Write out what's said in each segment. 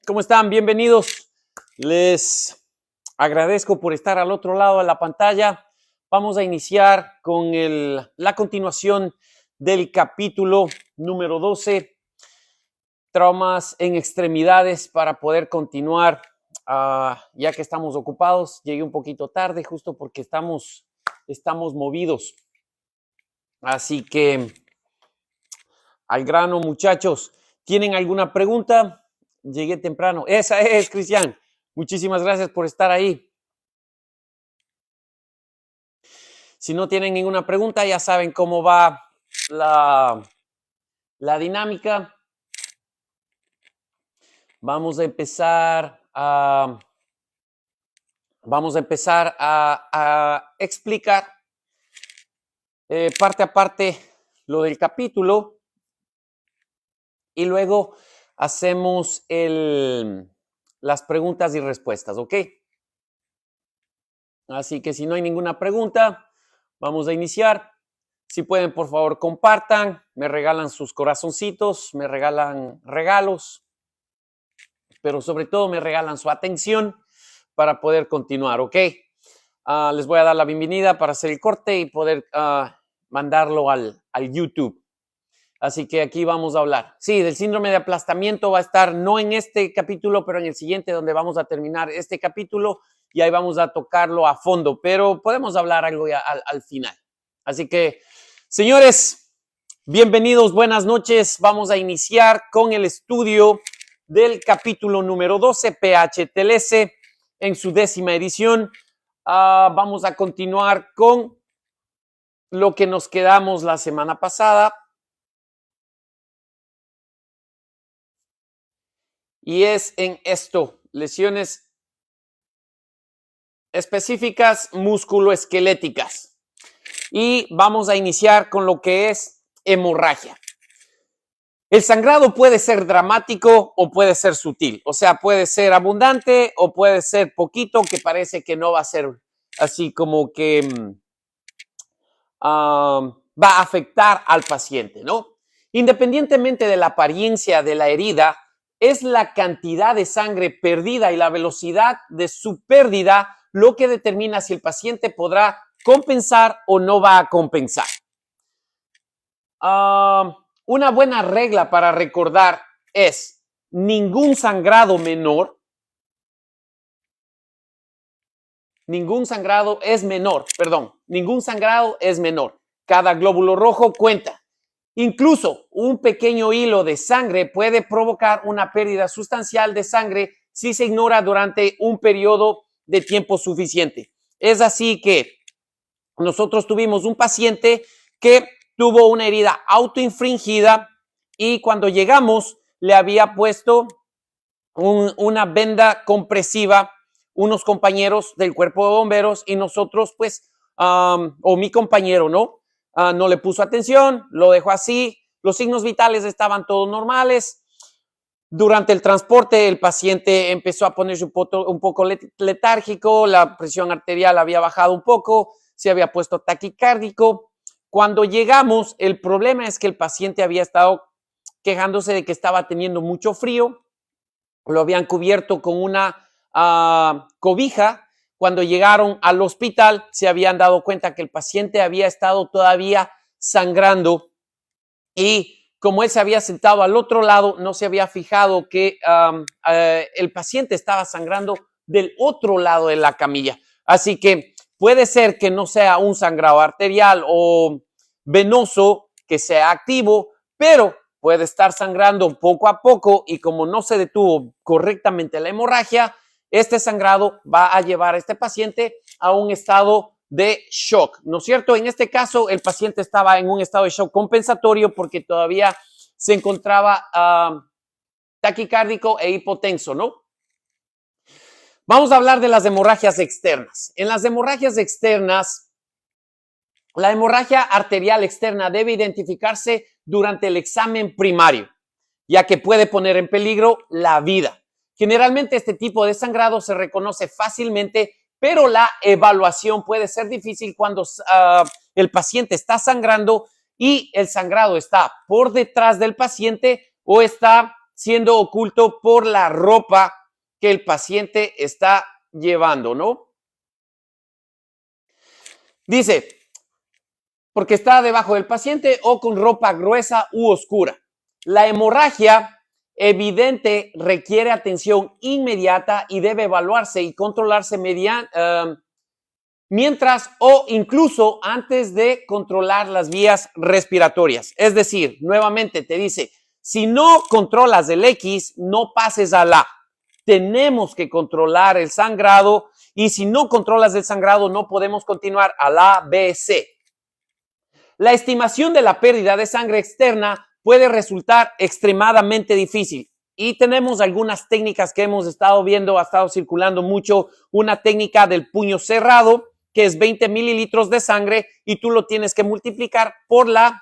¿Cómo están? Bienvenidos. Les agradezco por estar al otro lado de la pantalla. Vamos a iniciar con la continuación del capítulo número 12, traumas en extremidades, para poder continuar, ya que estamos ocupados. Llegué un poquito tarde justo porque estamos movidos. Así que al grano, muchachos. ¿Tienen alguna pregunta? Llegué temprano. Esa es, Cristian. Muchísimas gracias por estar ahí. Si no tienen ninguna pregunta, ya saben cómo va la dinámica. Vamos a empezar a explicar parte a parte lo del capítulo y luego hacemos las preguntas y respuestas, ¿ok? Así que si no hay ninguna pregunta, vamos a iniciar. Si pueden, por favor, compartan, me regalan sus corazoncitos, me regalan regalos, pero sobre todo me regalan su atención para poder continuar, ¿ok? Les voy a dar la bienvenida para hacer el corte y poder mandarlo al YouTube. Así que aquí vamos a hablar. Sí, del síndrome de aplastamiento va a estar no en este capítulo, pero en el siguiente, donde vamos a terminar este capítulo y ahí vamos a tocarlo a fondo, pero podemos hablar algo ya al final. Así que, señores, bienvenidos, buenas noches. Vamos a iniciar con el estudio del capítulo número 12, PH-TLS, en su 10ª edición. Vamos a continuar con lo que nos quedamos la semana pasada. Y es en esto, lesiones específicas musculoesqueléticas. Y vamos a iniciar con lo que es hemorragia. El sangrado puede ser dramático o puede ser sutil. O sea, puede ser abundante o puede ser poquito, que parece que no va a ser así como que va a afectar al paciente, ¿no? Independientemente de la apariencia de la herida, es la cantidad de sangre perdida y la velocidad de su pérdida lo que determina si el paciente podrá compensar o no va a compensar. Una buena regla para recordar es ningún sangrado es menor. Cada glóbulo rojo cuenta. Incluso un pequeño hilo de sangre puede provocar una pérdida sustancial de sangre si se ignora durante un periodo de tiempo suficiente. Es así que nosotros tuvimos un paciente que tuvo una herida autoinfringida y cuando llegamos le había puesto una venda compresiva unos compañeros del cuerpo de bomberos y nosotros pues, o mi compañero, ¿no? No le puso atención, lo dejó así, los signos vitales estaban todos normales. Durante el transporte el paciente empezó a ponerse un poco letárgico, la presión arterial había bajado un poco, se había puesto taquicárdico. Cuando llegamos, el problema es que el paciente había estado quejándose de que estaba teniendo mucho frío, lo habían cubierto con una cobija. Cuando llegaron al hospital se habían dado cuenta que el paciente había estado todavía sangrando y como él se había sentado al otro lado, no se había fijado que el paciente estaba sangrando del otro lado de la camilla. Así que puede ser que no sea un sangrado arterial o venoso que sea activo, pero puede estar sangrando poco a poco y como no se detuvo correctamente la hemorragia, este sangrado va a llevar a este paciente a un estado de shock, ¿no es cierto? En este caso, el paciente estaba en un estado de shock compensatorio porque todavía se encontraba taquicárdico e hipotenso, ¿no? Vamos a hablar de las hemorragias externas. En las hemorragias externas, la hemorragia arterial externa debe identificarse durante el examen primario, ya que puede poner en peligro la vida. Generalmente este tipo de sangrado se reconoce fácilmente, pero la evaluación puede ser difícil cuando el paciente está sangrando y el sangrado está por detrás del paciente o está siendo oculto por la ropa que el paciente está llevando, ¿no? Dice, porque está debajo del paciente o con ropa gruesa u oscura. La hemorragia evidente requiere atención inmediata y debe evaluarse y controlarse mientras o incluso antes de controlar las vías respiratorias. Es decir, nuevamente te dice, si no controlas el X, no pases a la. Tenemos que controlar el sangrado y si no controlas el sangrado, no podemos continuar a la B, C. La estimación de la pérdida de sangre externa puede resultar extremadamente difícil y tenemos algunas técnicas que hemos estado viendo, ha estado circulando mucho, una técnica del puño cerrado, que es 20 mililitros de sangre y tú lo tienes que multiplicar por la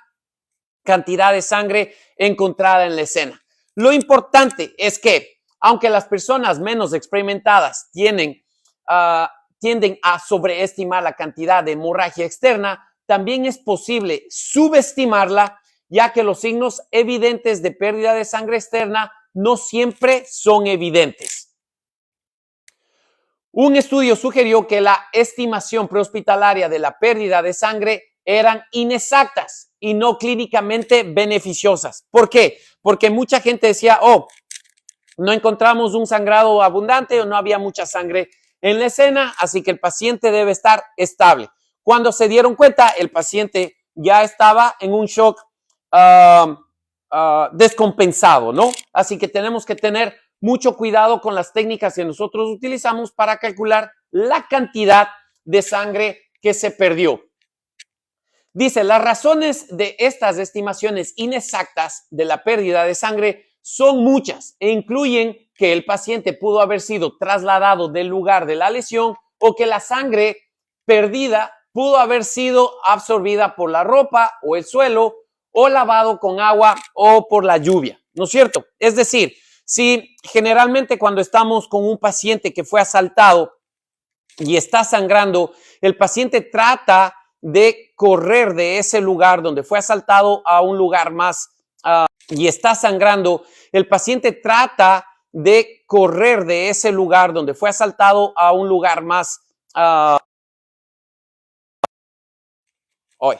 cantidad de sangre encontrada en la escena. Lo importante es que, aunque las personas menos experimentadas tienden a sobreestimar la cantidad de hemorragia externa, también es posible subestimarla, ya que los signos evidentes de pérdida de sangre externa no siempre son evidentes. Un estudio sugirió que la estimación prehospitalaria de la pérdida de sangre eran inexactas y no clínicamente beneficiosas. ¿Por qué? Porque mucha gente decía, no encontramos un sangrado abundante o no había mucha sangre en la escena, así que el paciente debe estar estable. Cuando se dieron cuenta, el paciente ya estaba en un shock descompensado, ¿no? Así que tenemos que tener mucho cuidado con las técnicas que nosotros utilizamos para calcular la cantidad de sangre que se perdió. Dice, las razones de estas estimaciones inexactas de la pérdida de sangre son muchas e incluyen que el paciente pudo haber sido trasladado del lugar de la lesión o que la sangre perdida pudo haber sido absorbida por la ropa o el suelo o lavado con agua o por la lluvia, ¿no es cierto? Es decir, si generalmente cuando estamos con un paciente que fue asaltado y está sangrando, el paciente trata de correr de ese lugar donde fue asaltado a un lugar más y está sangrando, el paciente trata de correr de ese lugar donde fue asaltado a un lugar más hoy.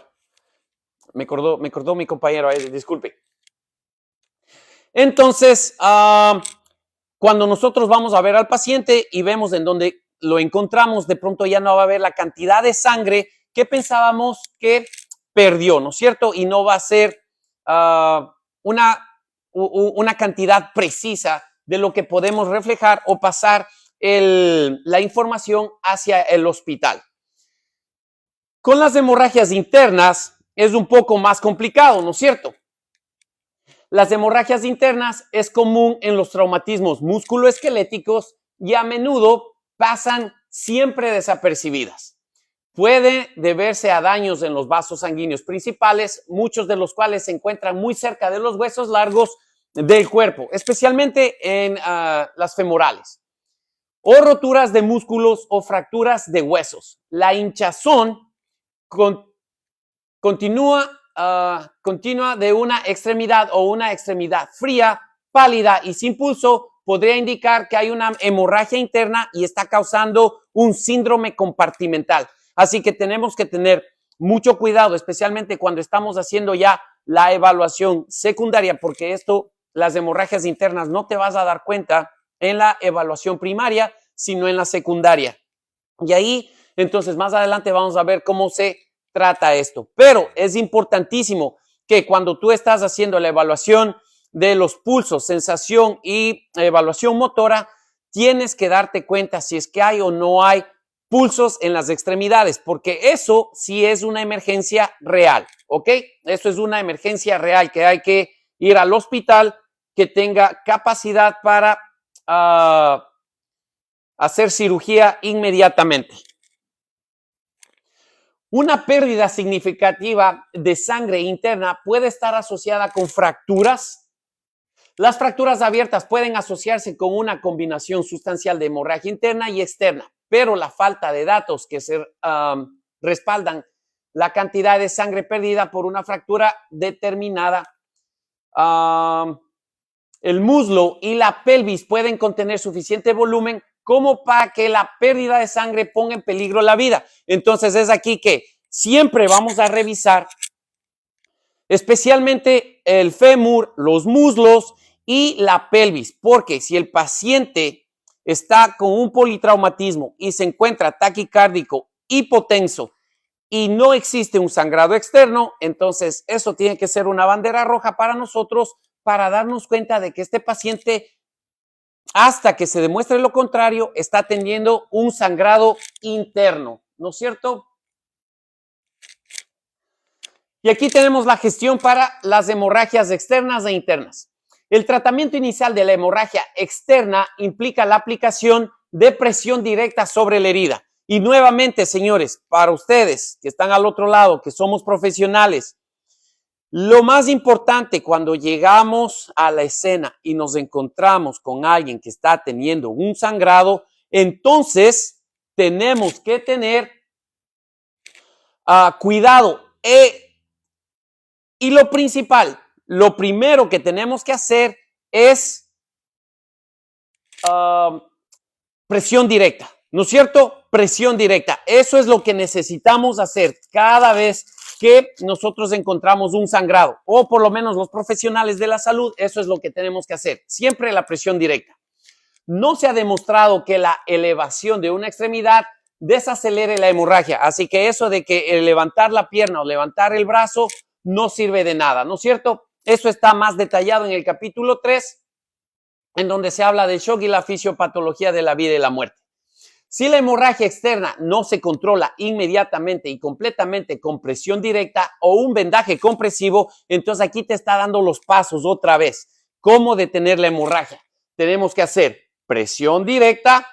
Me acordó mi compañero, disculpe. Entonces, cuando nosotros vamos a ver al paciente y vemos en donde lo encontramos, de pronto ya no va a haber la cantidad de sangre que pensábamos que perdió, ¿no es cierto? Y no va a ser una cantidad precisa de lo que podemos reflejar o pasar la información hacia el hospital. Con las hemorragias internas es un poco más complicado, ¿no es cierto? Las hemorragias internas es común en los traumatismos musculoesqueléticos y a menudo pasan siempre desapercibidas. Puede deberse a daños en los vasos sanguíneos principales, muchos de los cuales se encuentran muy cerca de los huesos largos del cuerpo, especialmente en las femorales, o roturas de músculos o fracturas de huesos. La hinchazón continua de una extremidad o una extremidad fría, pálida y sin pulso podría indicar que hay una hemorragia interna y está causando un síndrome compartimental. Así que tenemos que tener mucho cuidado, especialmente cuando estamos haciendo ya la evaluación secundaria, porque las hemorragias internas no te vas a dar cuenta en la evaluación primaria, sino en la secundaria. Y ahí, entonces, más adelante vamos a ver cómo se trata esto. Pero es importantísimo que cuando tú estás haciendo la evaluación de los pulsos, sensación y evaluación motora, tienes que darte cuenta si es que hay o no hay pulsos en las extremidades, porque eso sí es una emergencia real, ¿ok? Eso es una emergencia real que hay que ir al hospital que tenga capacidad para hacer cirugía inmediatamente. Una pérdida significativa de sangre interna puede estar asociada con fracturas. Las fracturas abiertas pueden asociarse con una combinación sustancial de hemorragia interna y externa, pero la falta de datos que se respaldan la cantidad de sangre perdida por una fractura determinada el muslo y la pelvis pueden contener suficiente volumen como para que la pérdida de sangre ponga en peligro la vida. Entonces es aquí que siempre vamos a revisar especialmente el fémur, los muslos y la pelvis, porque si el paciente está con un politraumatismo y se encuentra taquicárdico, hipotenso y no existe un sangrado externo, entonces eso tiene que ser una bandera roja para nosotros para darnos cuenta de que este paciente, hasta que se demuestre lo contrario, está teniendo un sangrado interno, ¿no es cierto? Y aquí tenemos la gestión para las hemorragias externas e internas. El tratamiento inicial de la hemorragia externa implica la aplicación de presión directa sobre la herida. Y nuevamente, señores, para ustedes que están al otro lado, que somos profesionales, lo más importante cuando llegamos a la escena y nos encontramos con alguien que está teniendo un sangrado, entonces tenemos que tener cuidado. Y lo principal, lo primero que tenemos que hacer es presión directa, ¿no es cierto? Presión directa. Eso es lo que necesitamos hacer cada vez que nosotros encontramos un sangrado, o por lo menos los profesionales de la salud, eso es lo que tenemos que hacer. Siempre la presión directa. No se ha demostrado que la elevación de una extremidad desacelere la hemorragia, así que eso de que levantar la pierna o levantar el brazo no sirve de nada, ¿no es cierto? Eso está más detallado en el capítulo 3, en donde se habla del shock y la fisiopatología de la vida y la muerte. Si la hemorragia externa no se controla inmediatamente y completamente con presión directa o un vendaje compresivo, entonces aquí te está dando los pasos otra vez. ¿Cómo detener la hemorragia? Tenemos que hacer presión directa,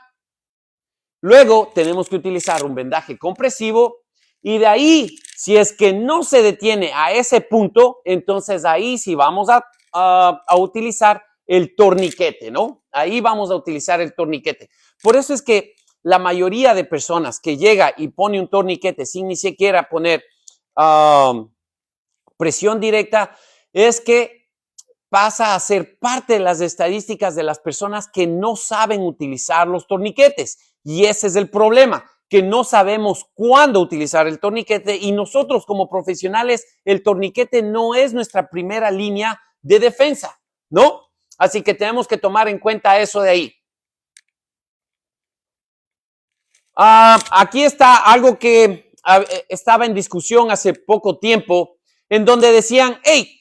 luego tenemos que utilizar un vendaje compresivo y de ahí, si es que no se detiene a ese punto, entonces ahí sí vamos a utilizar el torniquete, ¿no? Ahí vamos a utilizar el torniquete. Por eso es que la mayoría de personas que llega y pone un torniquete sin ni siquiera poner presión directa, es que pasa a ser parte de las estadísticas de las personas que no saben utilizar los torniquetes. Y ese es el problema, que no sabemos cuándo utilizar el torniquete y nosotros como profesionales, el torniquete no es nuestra primera línea de defensa, ¿no? Así que tenemos que tomar en cuenta eso de ahí. Aquí está algo que estaba en discusión hace poco tiempo, en donde decían, hey,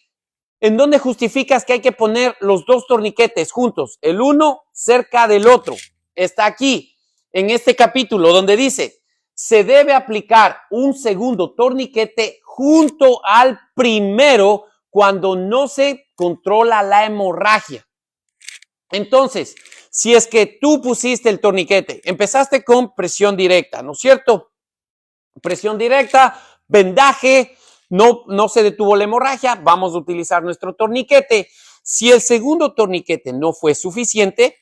¿en dónde justificas que hay que poner los dos torniquetes juntos? El uno cerca del otro. Está aquí, en este capítulo, donde dice, se debe aplicar un segundo torniquete junto al primero cuando no se controla la hemorragia. Entonces, si es que tú pusiste el torniquete, empezaste con presión directa, ¿no es cierto? Presión directa, vendaje, no se detuvo la hemorragia, vamos a utilizar nuestro torniquete. Si el segundo torniquete no fue suficiente,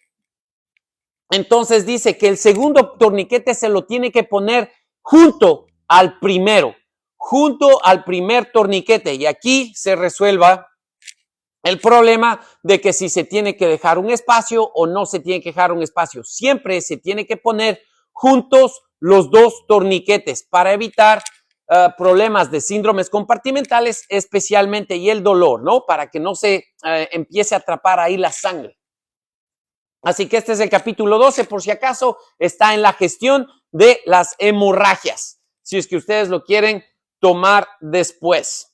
entonces dice que el segundo torniquete se lo tiene que poner junto al primero, junto al primer torniquete. Y aquí se resuelva el problema de que si se tiene que dejar un espacio o no se tiene que dejar un espacio. Siempre se tiene que poner juntos los dos torniquetes para evitar problemas de síndromes compartimentales, especialmente, y el dolor, ¿no? Para que no se empiece a atrapar ahí la sangre. Así que este es el capítulo 12, por si acaso, está en la gestión de las hemorragias, si es que ustedes lo quieren tomar después.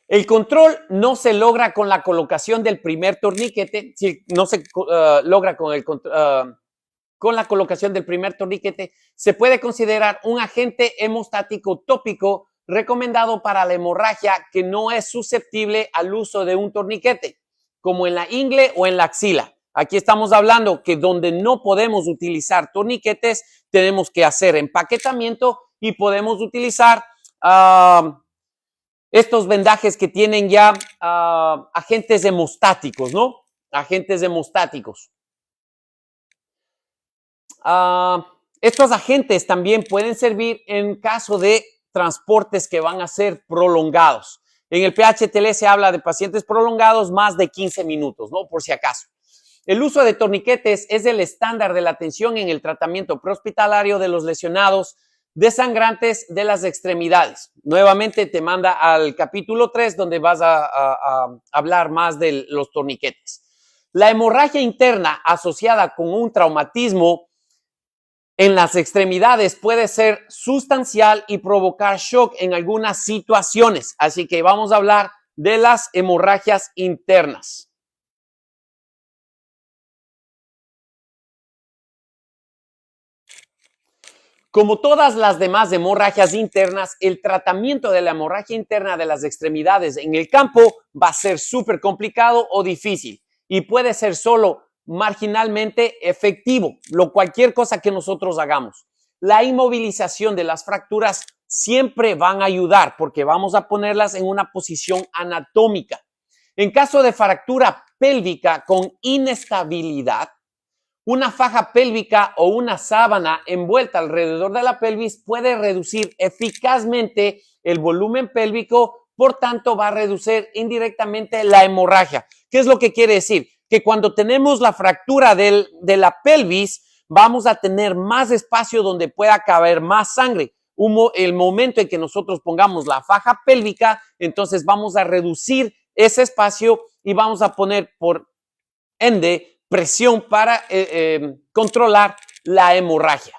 El control no se logra con la colocación del primer torniquete, si no se logra con la colocación del primer torniquete, se puede considerar un agente hemostático tópico recomendado para la hemorragia que no es susceptible al uso de un torniquete, como en la ingle o en la axila. Aquí estamos hablando que donde no podemos utilizar torniquetes, tenemos que hacer empaquetamiento y podemos utilizar estos vendajes que tienen ya agentes hemostáticos, ¿no? Agentes hemostáticos. Estos agentes también pueden servir en caso de transportes que van a ser prolongados. En el PHTL se habla de pacientes prolongados más de 15 minutos, ¿no? Por si acaso. El uso de torniquetes es el estándar de la atención en el tratamiento prehospitalario de los lesionados desangrantes de las extremidades. Nuevamente te manda al capítulo 3 donde vas a hablar más de los torniquetes. La hemorragia interna asociada con un traumatismo en las extremidades puede ser sustancial y provocar shock en algunas situaciones. Así que vamos a hablar de las hemorragias internas. Como todas las demás hemorragias internas, el tratamiento de la hemorragia interna de las extremidades en el campo va a ser súper complicado o difícil y puede ser solo marginalmente efectivo, cualquier cosa que nosotros hagamos. La inmovilización de las fracturas siempre van a ayudar porque vamos a ponerlas en una posición anatómica. En caso de fractura pélvica con inestabilidad, una faja pélvica o una sábana envuelta alrededor de la pelvis puede reducir eficazmente el volumen pélvico, por tanto va a reducir indirectamente la hemorragia. ¿Qué es lo que quiere decir? Que cuando tenemos la fractura de la pelvis, vamos a tener más espacio donde pueda caber más sangre. El momento en que nosotros pongamos la faja pélvica, entonces vamos a reducir ese espacio y vamos a poner por ende presión para controlar la hemorragia.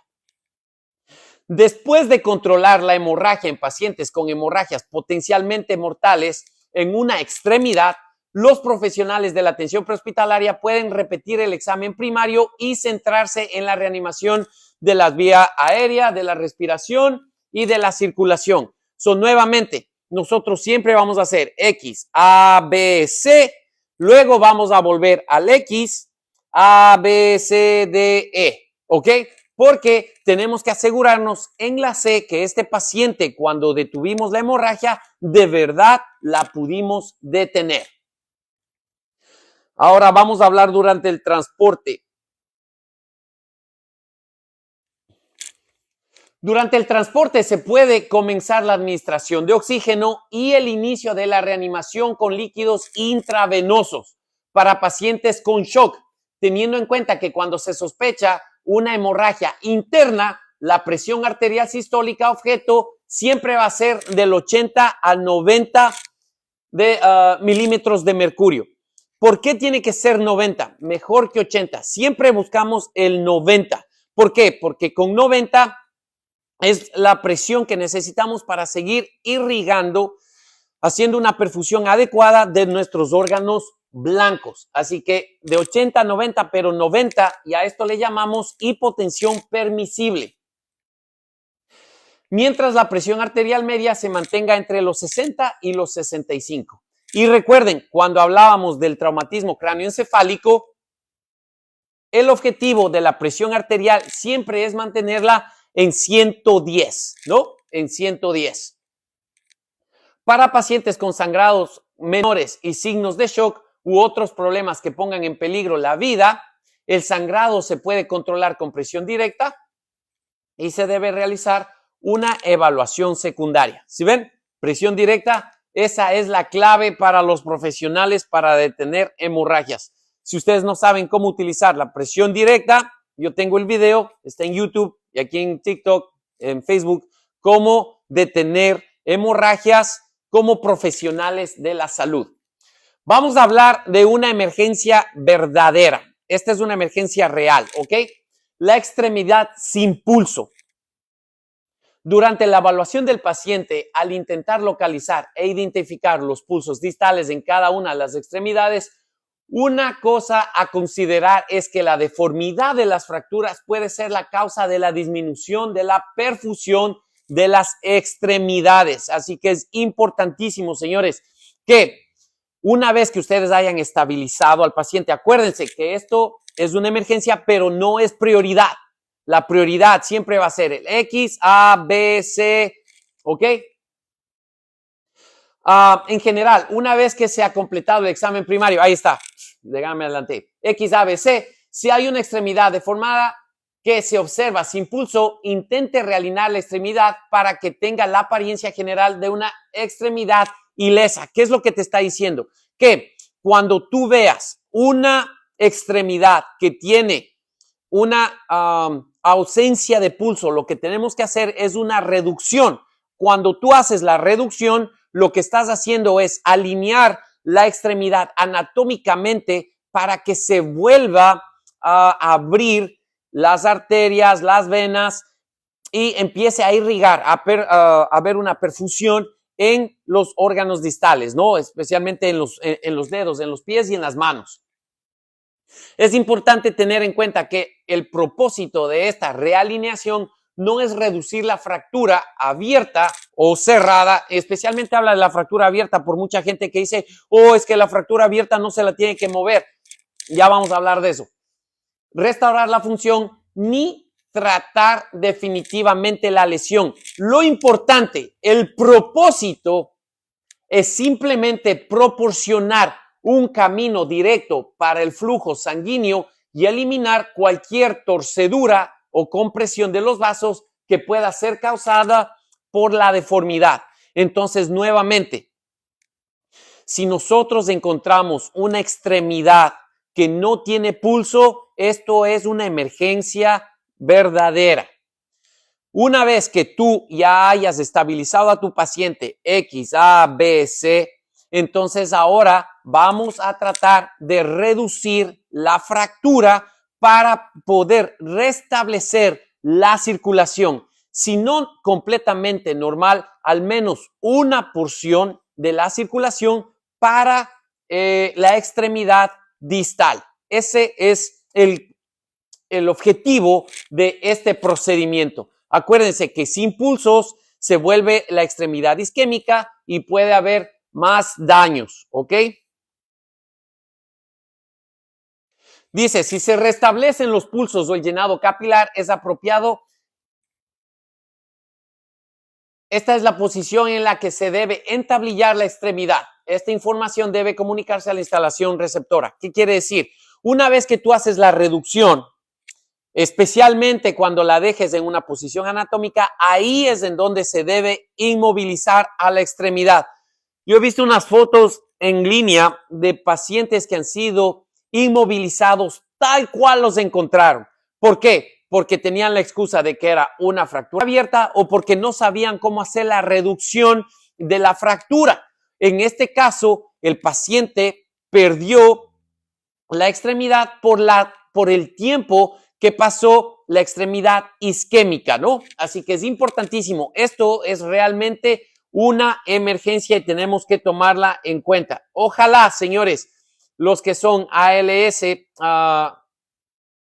Después de controlar la hemorragia en pacientes con hemorragias potencialmente mortales en una extremidad, los profesionales de la atención prehospitalaria pueden repetir el examen primario y centrarse en la reanimación de la vía aérea, de la respiración y de la circulación. Nuevamente, nosotros siempre vamos a hacer X, A, B, C, luego vamos a volver al X, A, B, C, D, E, ¿ok? Porque tenemos que asegurarnos en la C que este paciente, cuando detuvimos la hemorragia, de verdad la pudimos detener. Ahora vamos a hablar durante el transporte. Durante el transporte se puede comenzar la administración de oxígeno y el inicio de la reanimación con líquidos intravenosos para pacientes con shock, teniendo en cuenta que cuando se sospecha una hemorragia interna, la presión arterial sistólica objeto siempre va a ser del 80 al 90 milímetros de mercurio. ¿Por qué tiene que ser 90? Mejor que 80. Siempre buscamos el 90. ¿Por qué? Porque con 90 es la presión que necesitamos para seguir irrigando, haciendo una perfusión adecuada de nuestros órganos blancos. Así que de 80 a 90, pero 90, y a esto le llamamos hipotensión permisible. Mientras la presión arterial media se mantenga entre los 60 y los 65. Y recuerden, cuando hablábamos del traumatismo cráneoencefálico, el objetivo de la presión arterial siempre es mantenerla en 110, ¿no? En 110. Para pacientes con sangrados menores y signos de shock u otros problemas que pongan en peligro la vida, el sangrado se puede controlar con presión directa y se debe realizar una evaluación secundaria. ¿Sí ven? Presión directa, esa es la clave para los profesionales para detener hemorragias. Si ustedes no saben cómo utilizar la presión directa, yo tengo el video, está en YouTube y aquí en TikTok, en Facebook, cómo detener hemorragias como profesionales de la salud. Vamos a hablar de una emergencia verdadera. Esta es una emergencia real, ¿ok? La extremidad sin pulso. Durante la evaluación del paciente, al intentar localizar e identificar los pulsos distales en cada una de las extremidades, una cosa a considerar es que la deformidad de las fracturas puede ser la causa de la disminución de la perfusión de las extremidades. Así que es importantísimo, señores, que una vez que ustedes hayan estabilizado al paciente, acuérdense que esto es una emergencia, pero no es prioridad. La prioridad siempre va a ser el X, A, B, C, ¿ok? En general, una vez que se ha completado el examen primario, ahí está, déjame adelante, X, A, B, C, si hay una extremidad deformada, que se observa sin pulso, intente realinear la extremidad para que tenga la apariencia general de una extremidad ilesa. ¿Qué es lo que te está diciendo? Que cuando tú veas una extremidad que tiene una ausencia de pulso, lo que tenemos que hacer es una reducción. Cuando tú haces la reducción, lo que estás haciendo es alinear la extremidad anatómicamente para que se vuelva a abrir las arterias, las venas y empiece a irrigar, a haber una perfusión en los órganos distales, ¿no? Especialmente en los dedos, en los pies y en las manos. Es importante tener en cuenta que el propósito de esta realineación no es reducir la fractura abierta o cerrada, especialmente habla de la fractura abierta por mucha gente que dice, oh, es que la fractura abierta no se la tiene que mover. Ya vamos a hablar de eso. Restaurar la función ni tratar definitivamente la lesión. Lo importante, el propósito es simplemente proporcionar un camino directo para el flujo sanguíneo y eliminar cualquier torcedura o compresión de los vasos que pueda ser causada por la deformidad. Entonces, nuevamente, si nosotros encontramos una extremidad que no tiene pulso, esto es una emergencia verdadera. Una vez que tú ya hayas estabilizado a tu paciente X, A, B, C, entonces ahora vamos a tratar de reducir la fractura para poder restablecer la circulación. Si no completamente normal, al menos una porción de la circulación para la extremidad distal. Ese es el objetivo de este procedimiento. Acuérdense que sin pulsos se vuelve la extremidad isquémica y puede haber más daños, ¿ok? Dice, si se restablecen los pulsos o el llenado capilar, es apropiado. Esta es la posición en la que se debe entablillar la extremidad. Esta información debe comunicarse a la instalación receptora. ¿Qué quiere decir? Una vez que tú haces la reducción, especialmente cuando la dejes en una posición anatómica, ahí es en donde se debe inmovilizar a la extremidad. Yo he visto unas fotos en línea de pacientes que han sido inmovilizados tal cual los encontraron. ¿Por qué? Porque tenían la excusa de que era una fractura abierta o porque no sabían cómo hacer la reducción de la fractura. En este caso, el paciente perdió la extremidad por el tiempo que pasó la extremidad isquémica, ¿no? Así que es importantísimo. Esto es realmente una emergencia y tenemos que tomarla en cuenta. Ojalá, señores, los que son ALS,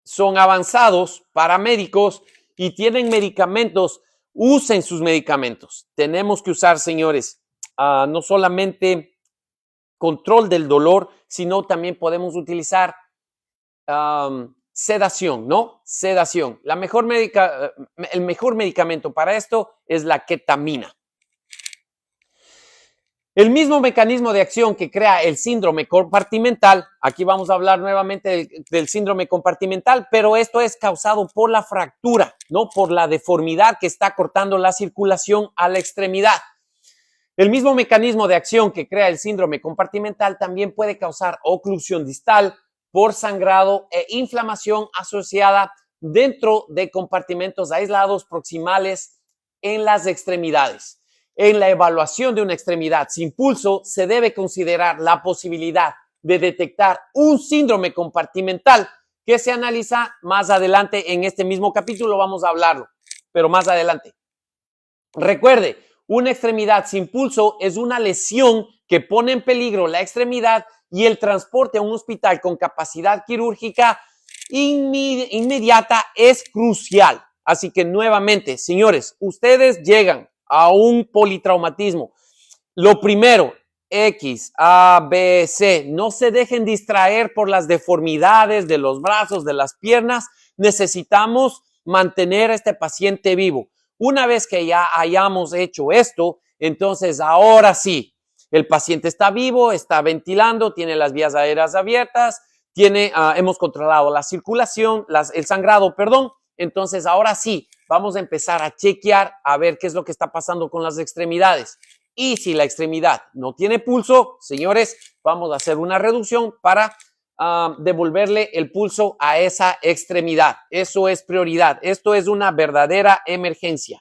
son avanzados, paramédicos y tienen medicamentos, usen sus medicamentos. Tenemos que usar, señores, no solamente control del dolor, sino también podemos utilizar sedación, ¿no? Sedación. El mejor medicamento para esto es la ketamina. El mismo mecanismo de acción que crea el síndrome compartimental, aquí vamos a hablar nuevamente del síndrome compartimental, pero esto es causado por la fractura, ¿no? Por la deformidad que está cortando la circulación a la extremidad. El mismo mecanismo de acción que crea el síndrome compartimental también puede causar oclusión distal por sangrado e inflamación asociada dentro de compartimentos aislados proximales en las extremidades. En la evaluación de una extremidad sin pulso se debe considerar la posibilidad de detectar un síndrome compartimental que se analiza más adelante en este mismo capítulo. Vamos a hablarlo, pero más adelante. Recuerde, una extremidad sin pulso es una lesión que pone en peligro la extremidad y el transporte a un hospital con capacidad quirúrgica inmediata es crucial. Así que nuevamente, señores, ustedes llegan a un politraumatismo. Lo primero, X, A, B, C, no se dejen distraer por las deformidades de los brazos, de las piernas. Necesitamos mantener a este paciente vivo. Una vez que ya hayamos hecho esto, entonces ahora sí, el paciente está vivo, está ventilando, tiene las vías aéreas abiertas, hemos controlado la circulación, el sangrado, perdón, Entonces, ahora sí, vamos a empezar a chequear a ver qué es lo que está pasando con las extremidades. Y si la extremidad no tiene pulso, señores, vamos a hacer una reducción para devolverle el pulso a esa extremidad. Eso es prioridad. Esto es una verdadera emergencia.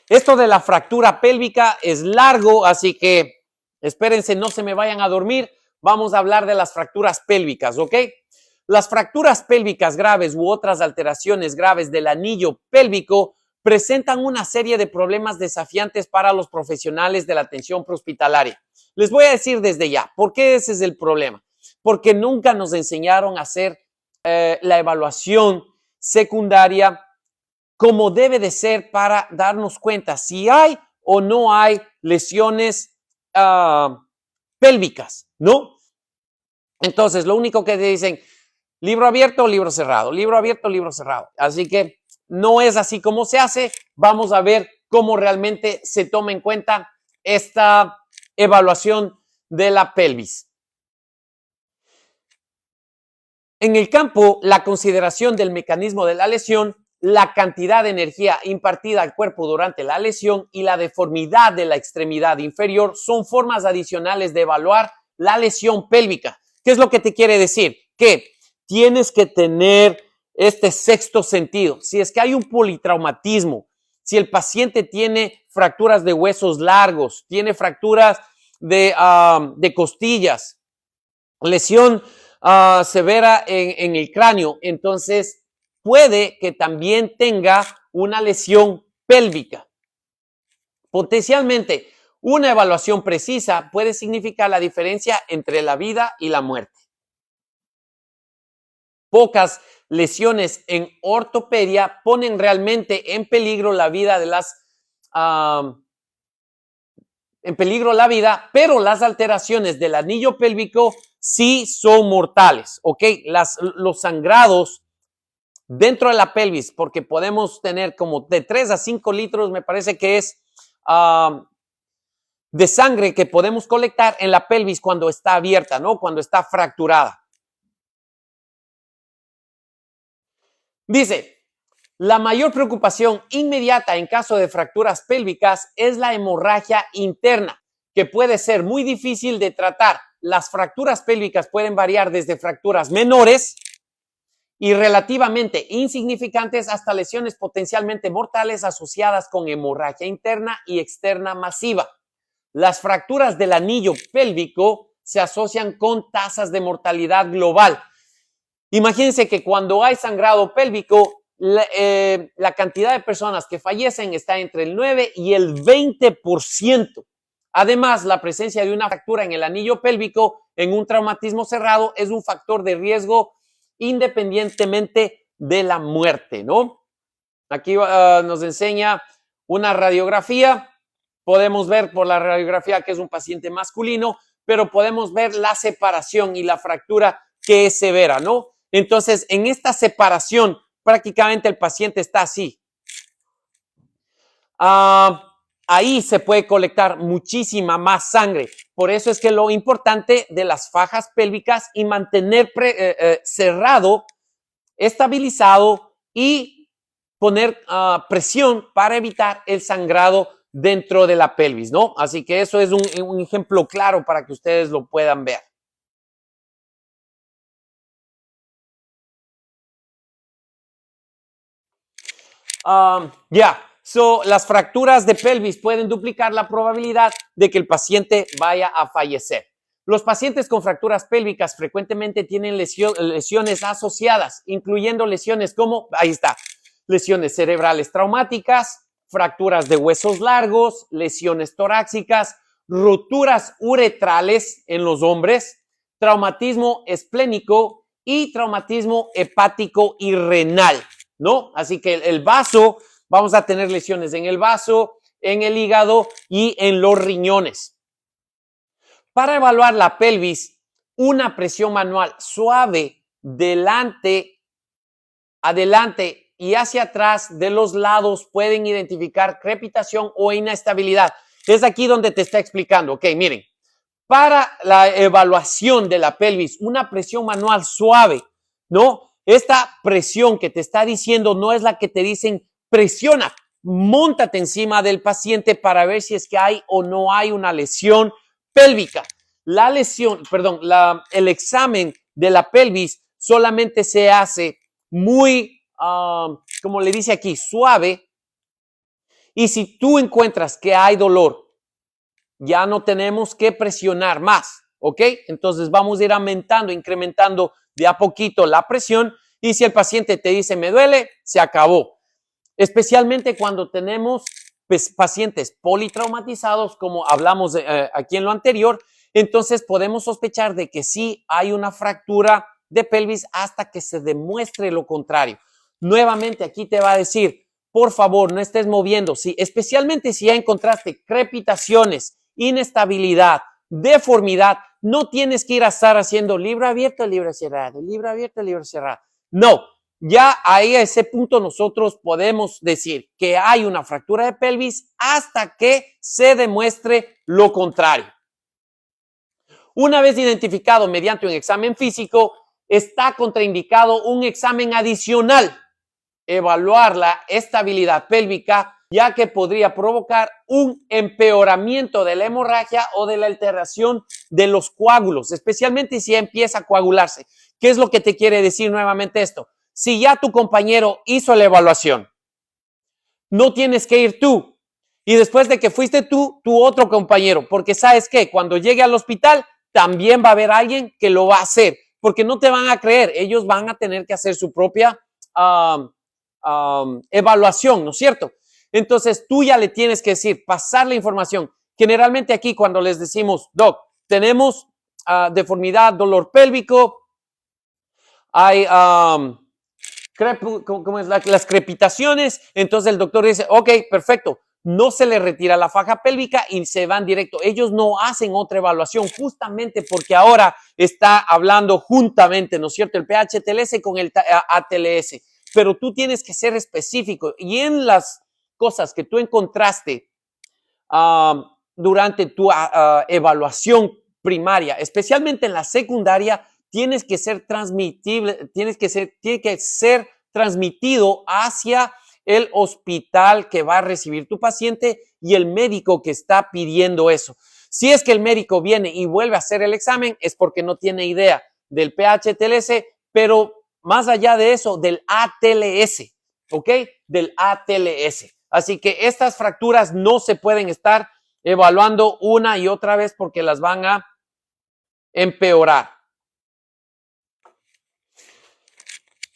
Esto de la fractura pélvica es largo, así que espérense, no se me vayan a dormir. Vamos a hablar de las fracturas pélvicas, ¿ok? Las fracturas pélvicas graves u otras alteraciones graves del anillo pélvico presentan una serie de problemas desafiantes para los profesionales de la atención prehospitalaria. Les voy a decir desde ya, ¿por qué ese es el problema? Porque nunca nos enseñaron a hacer la evaluación secundaria como debe de ser para darnos cuenta si hay o no hay lesiones pélvicas, ¿no? Entonces, lo único que te dicen, libro abierto, libro cerrado, libro abierto, libro cerrado. Así que no es así como se hace. Vamos a ver cómo realmente se toma en cuenta esta evaluación de la pelvis. En el campo, la consideración del mecanismo de la lesión, la cantidad de energía impartida al cuerpo durante la lesión y la deformidad de la extremidad inferior son formas adicionales de evaluar la lesión pélvica. ¿Qué es lo que te quiere decir? Que tienes que tener este sexto sentido. Si es que hay un politraumatismo, si el paciente tiene fracturas de huesos largos, tiene fracturas de costillas, lesión severa en el cráneo, entonces puede que también tenga una lesión pélvica. Potencialmente, una evaluación precisa puede significar la diferencia entre la vida y la muerte. Pocas lesiones en ortopedia ponen realmente en peligro la vida pero las alteraciones del anillo pélvico sí son mortales, ¿ok? Los sangrados dentro de la pelvis, porque podemos tener como de 3 a 5 litros, me parece que es de sangre que podemos colectar en la pelvis cuando está abierta, ¿no? Cuando está fracturada. Dice, la mayor preocupación inmediata en caso de fracturas pélvicas es la hemorragia interna, que puede ser muy difícil de tratar. Las fracturas pélvicas pueden variar desde fracturas menores y relativamente insignificantes hasta lesiones potencialmente mortales asociadas con hemorragia interna y externa masiva. Las fracturas del anillo pélvico se asocian con tasas de mortalidad global. Imagínense que cuando hay sangrado pélvico, la cantidad de personas que fallecen está entre el 9 y el 20%. Además, la presencia de una fractura en el anillo pélvico en un traumatismo cerrado es un factor de riesgo independientemente de la muerte, ¿no? Aquí nos enseña una radiografía. Podemos ver por la radiografía que es un paciente masculino, pero podemos ver la separación y la fractura que es severa, ¿no? Entonces, en esta separación, prácticamente el paciente está así. Ahí se puede colectar muchísima más sangre. Por eso es que lo importante de las fajas pélvicas y mantener cerrado, estabilizado y poner presión para evitar el sangrado dentro de la pelvis, ¿no? Así que eso es un ejemplo claro para que ustedes lo puedan ver. Las fracturas de pelvis pueden duplicar la probabilidad de que el paciente vaya a fallecer. Los pacientes con fracturas pélvicas frecuentemente tienen lesiones asociadas, incluyendo lesiones como, ahí está, lesiones cerebrales traumáticas, fracturas de huesos largos, lesiones torácicas, roturas uretrales en los hombres, traumatismo esplénico y traumatismo hepático y renal, ¿no? Así que el vaso, vamos a tener lesiones en el vaso, en el hígado y en los riñones. Para evaluar la pelvis, una presión manual suave adelante y hacia atrás de los lados pueden identificar crepitación o inestabilidad. Es aquí donde te está explicando. Ok, miren, para la evaluación de la pelvis, una presión manual suave, ¿no? Esta presión que te está diciendo no es la que te dicen presiona. Móntate encima del paciente para ver si es que hay o no hay una lesión pélvica. La lesión, perdón, el examen de la pelvis solamente se hace muy, como le dice aquí, suave. Y si tú encuentras que hay dolor, ya no tenemos que presionar más, ¿ok? Entonces vamos a ir aumentando, incrementando de a poquito la presión. Y si el paciente te dice me duele, se acabó. Especialmente cuando tenemos pues, pacientes politraumatizados, como hablamos aquí en lo anterior, entonces podemos sospechar de que sí hay una fractura de pelvis hasta que se demuestre lo contrario. Nuevamente aquí te va a decir, por favor, no estés moviendo, sí, especialmente si ya encontraste crepitaciones, inestabilidad, deformidad, no tienes que ir a estar haciendo libro abierto, libro cerrado, libro abierto, libro cerrado. No, ya ahí a ese punto nosotros podemos decir que hay una fractura de pelvis hasta que se demuestre lo contrario. Una vez identificado mediante un examen físico, está contraindicado un examen adicional, evaluar la estabilidad pélvica, ya que podría provocar un empeoramiento de la hemorragia o de la alteración de los coágulos, especialmente si empieza a coagularse. ¿Qué es lo que te quiere decir nuevamente esto? Si ya tu compañero hizo la evaluación, no tienes que ir tú. Y después de que fuiste tú, tu otro compañero, porque ¿sabes qué? Cuando llegue al hospital, también va a haber alguien que lo va a hacer, porque no te van a creer, ellos van a tener que hacer su propia evaluación, ¿no es cierto? Entonces tú ya le tienes que decir, pasar la información. Generalmente aquí cuando les decimos, doc, tenemos deformidad, dolor pélvico, hay ¿cómo es? Las crepitaciones, entonces el doctor dice, ok, perfecto, no se le retira la faja pélvica y se van directo. Ellos no hacen otra evaluación justamente porque ahora está hablando juntamente, ¿no es cierto? El PH-TLS con el ATLS, pero tú tienes que ser específico y en las cosas que tú encontraste durante tu evaluación primaria, especialmente en la secundaria, tienes que ser transmitible, tiene que ser transmitido hacia el hospital que va a recibir tu paciente y el médico que está pidiendo eso. Si es que el médico viene y vuelve a hacer el examen, es porque no tiene idea del PH-TLS, pero más allá de eso, del ATLS, ¿ok? Del ATLS. Así que estas fracturas no se pueden estar evaluando una y otra vez porque las van a empeorar.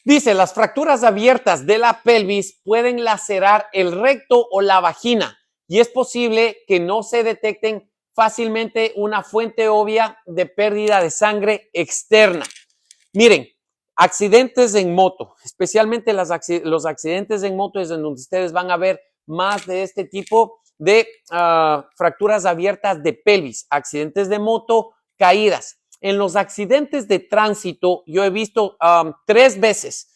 Dice, las fracturas abiertas de la pelvis pueden lacerar el recto o la vagina y es posible que no se detecten fácilmente una fuente obvia de pérdida de sangre externa. Miren, accidentes en moto, especialmente los accidentes en moto es en donde ustedes van a ver más de este tipo de fracturas abiertas de pelvis, accidentes de moto, caídas. En los accidentes de tránsito, yo he visto 3 veces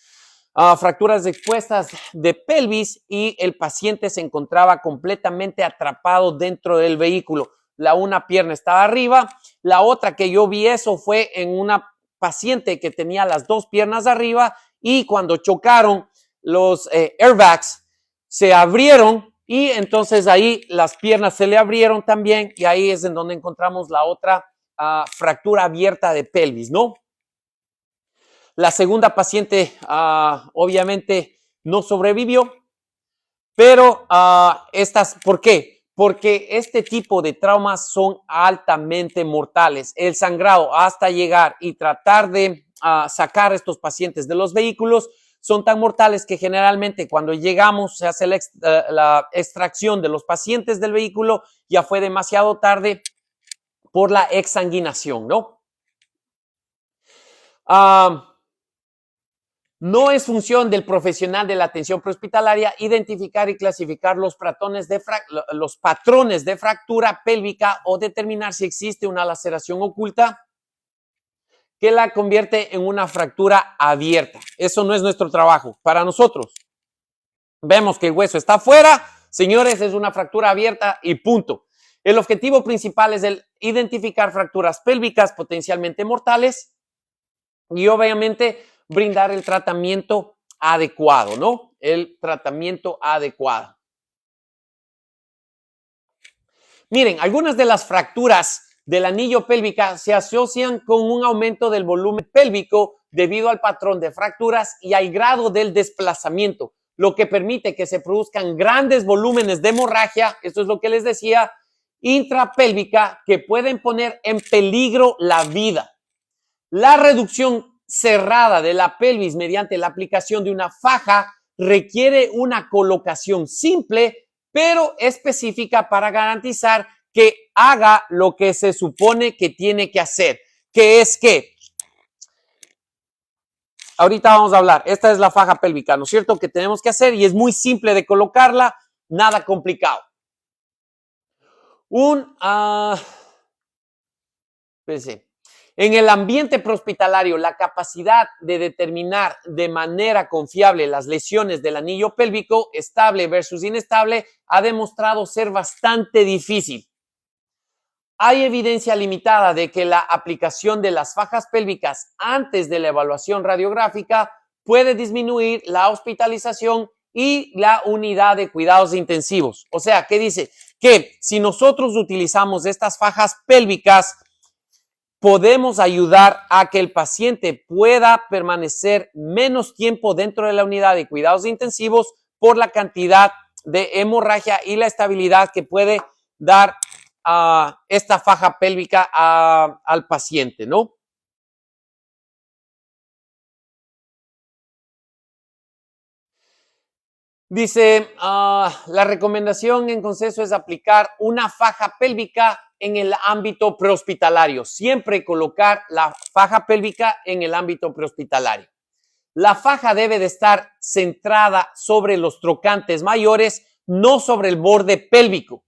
fracturas expuestas de pelvis y el paciente se encontraba completamente atrapado dentro del vehículo. Una pierna estaba arriba, la otra que yo vi eso fue en una paciente que tenía las 2 piernas arriba y cuando chocaron los airbags se abrieron y entonces ahí las piernas se le abrieron también y ahí es en donde encontramos la otra fractura abierta de pelvis, ¿no? La segunda paciente obviamente no sobrevivió, pero ¿por qué? Porque este tipo de traumas son altamente mortales. El sangrado hasta llegar y tratar de sacar a estos pacientes de los vehículos son tan mortales que generalmente cuando llegamos se hace la extracción de los pacientes del vehículo, ya fue demasiado tarde por la exsanguinación, ¿no? No es función del profesional de la atención prehospitalaria identificar y clasificar los patrones de fractura pélvica o determinar si existe una laceración oculta que la convierte en una fractura abierta. Eso no es nuestro trabajo. Para nosotros, vemos que el hueso está afuera, señores, es una fractura abierta y punto. El objetivo principal es el identificar fracturas pélvicas potencialmente mortales y obviamente brindar el tratamiento adecuado, ¿no? El tratamiento adecuado. Miren, algunas de las fracturas del anillo pélvica se asocian con un aumento del volumen pélvico debido al patrón de fracturas y al grado del desplazamiento, lo que permite que se produzcan grandes volúmenes de hemorragia, esto es lo que les decía, intrapélvica, que pueden poner en peligro la vida. La reducción cerrada de la pelvis mediante la aplicación de una faja requiere una colocación simple, pero específica para garantizar que haga lo que se supone que tiene que hacer, que es que, ahorita vamos a hablar, esta es la faja pélvica, ¿no es cierto?, que tenemos que hacer y es muy simple de colocarla, nada complicado. En el ambiente prehospitalario, la capacidad de determinar de manera confiable las lesiones del anillo pélvico, estable versus inestable, ha demostrado ser bastante difícil. Hay evidencia limitada de que la aplicación de las fajas pélvicas antes de la evaluación radiográfica puede disminuir la hospitalización y la unidad de cuidados intensivos. O sea, ¿qué dice? Que si nosotros utilizamos estas fajas pélvicas, podemos ayudar a que el paciente pueda permanecer menos tiempo dentro de la unidad de cuidados intensivos por la cantidad de hemorragia y la estabilidad que puede dar esta faja pélvica al paciente, ¿no? Dice, la recomendación en consenso es aplicar una faja pélvica en el ámbito prehospitalario. Siempre colocar la faja pélvica en el ámbito prehospitalario. La faja debe de estar centrada sobre los trocantes mayores, no sobre el borde pélvico.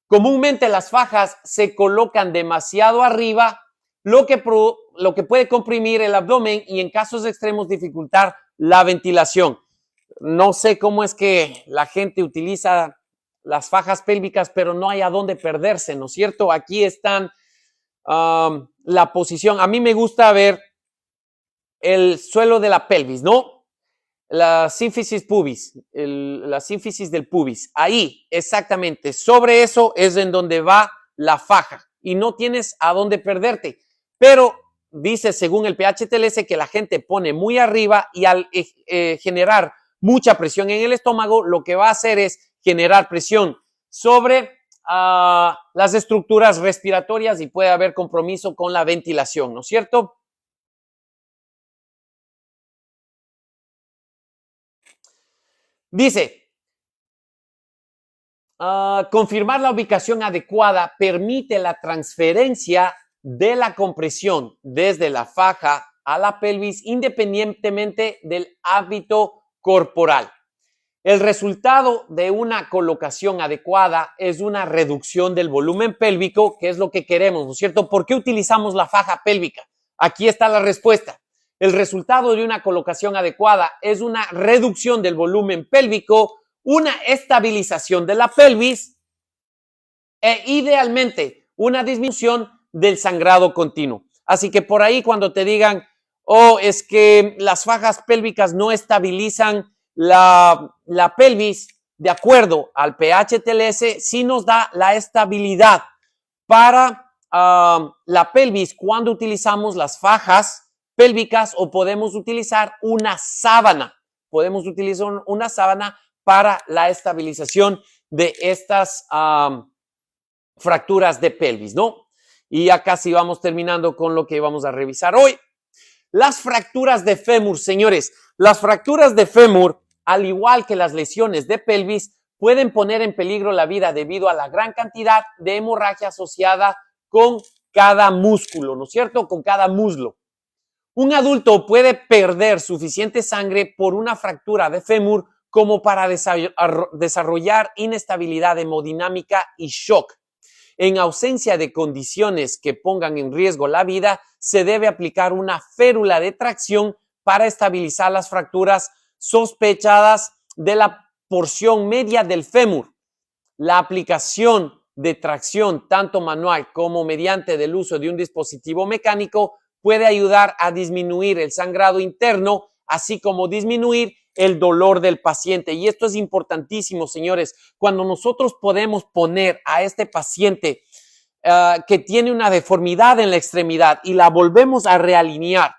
Comúnmente las fajas se colocan demasiado arriba, lo que puede comprimir el abdomen y en casos extremos dificultar la ventilación. No sé cómo es que la gente utiliza las fajas pélvicas, pero no hay a dónde perderse, ¿no es cierto? Aquí están la posición. A mí me gusta ver el suelo de la pelvis, ¿no? La sínfisis pubis, la sínfisis del pubis. Ahí, exactamente. Sobre eso es en donde va la faja y no tienes a dónde perderte. Pero dice, según el PHTLS, que la gente pone muy arriba y al generar mucha presión en el estómago, lo que va a hacer es generar presión sobre las estructuras respiratorias y puede haber compromiso con la ventilación, ¿no es cierto? Dice, confirmar la ubicación adecuada permite la transferencia de la compresión desde la faja a la pelvis independientemente del hábito corporal. El resultado de una colocación adecuada es una reducción del volumen pélvico, que es lo que queremos, ¿no es cierto? ¿Por qué utilizamos la faja pélvica? Aquí está la respuesta. El resultado de una colocación adecuada es una reducción del volumen pélvico, una estabilización de la pelvis e idealmente una disminución del sangrado continuo. Así que por ahí cuando te digan, es que las fajas pélvicas no estabilizan la pelvis, de acuerdo al PHTLS, sí nos da la estabilidad para la pelvis cuando utilizamos las fajas pélvicas o podemos utilizar una sábana. Podemos utilizar una sábana para la estabilización de estas fracturas de pelvis, ¿no? Y ya casi vamos terminando con lo que vamos a revisar hoy. Las fracturas de fémur, señores. Las fracturas de fémur, al igual que las lesiones de pelvis, pueden poner en peligro la vida debido a la gran cantidad de hemorragia asociada con cada músculo, ¿no es cierto? Con cada muslo. Un adulto puede perder suficiente sangre por una fractura de fémur como para desarrollar inestabilidad hemodinámica y shock. En ausencia de condiciones que pongan en riesgo la vida, se debe aplicar una férula de tracción para estabilizar las fracturas sospechadas de la porción media del fémur. La aplicación de tracción, tanto manual como mediante el uso de un dispositivo mecánico, puede ayudar a disminuir el sangrado interno, así como disminuir el dolor del paciente. Y esto es importantísimo, señores. Cuando nosotros podemos poner a este paciente que tiene una deformidad en la extremidad y la volvemos a realinear,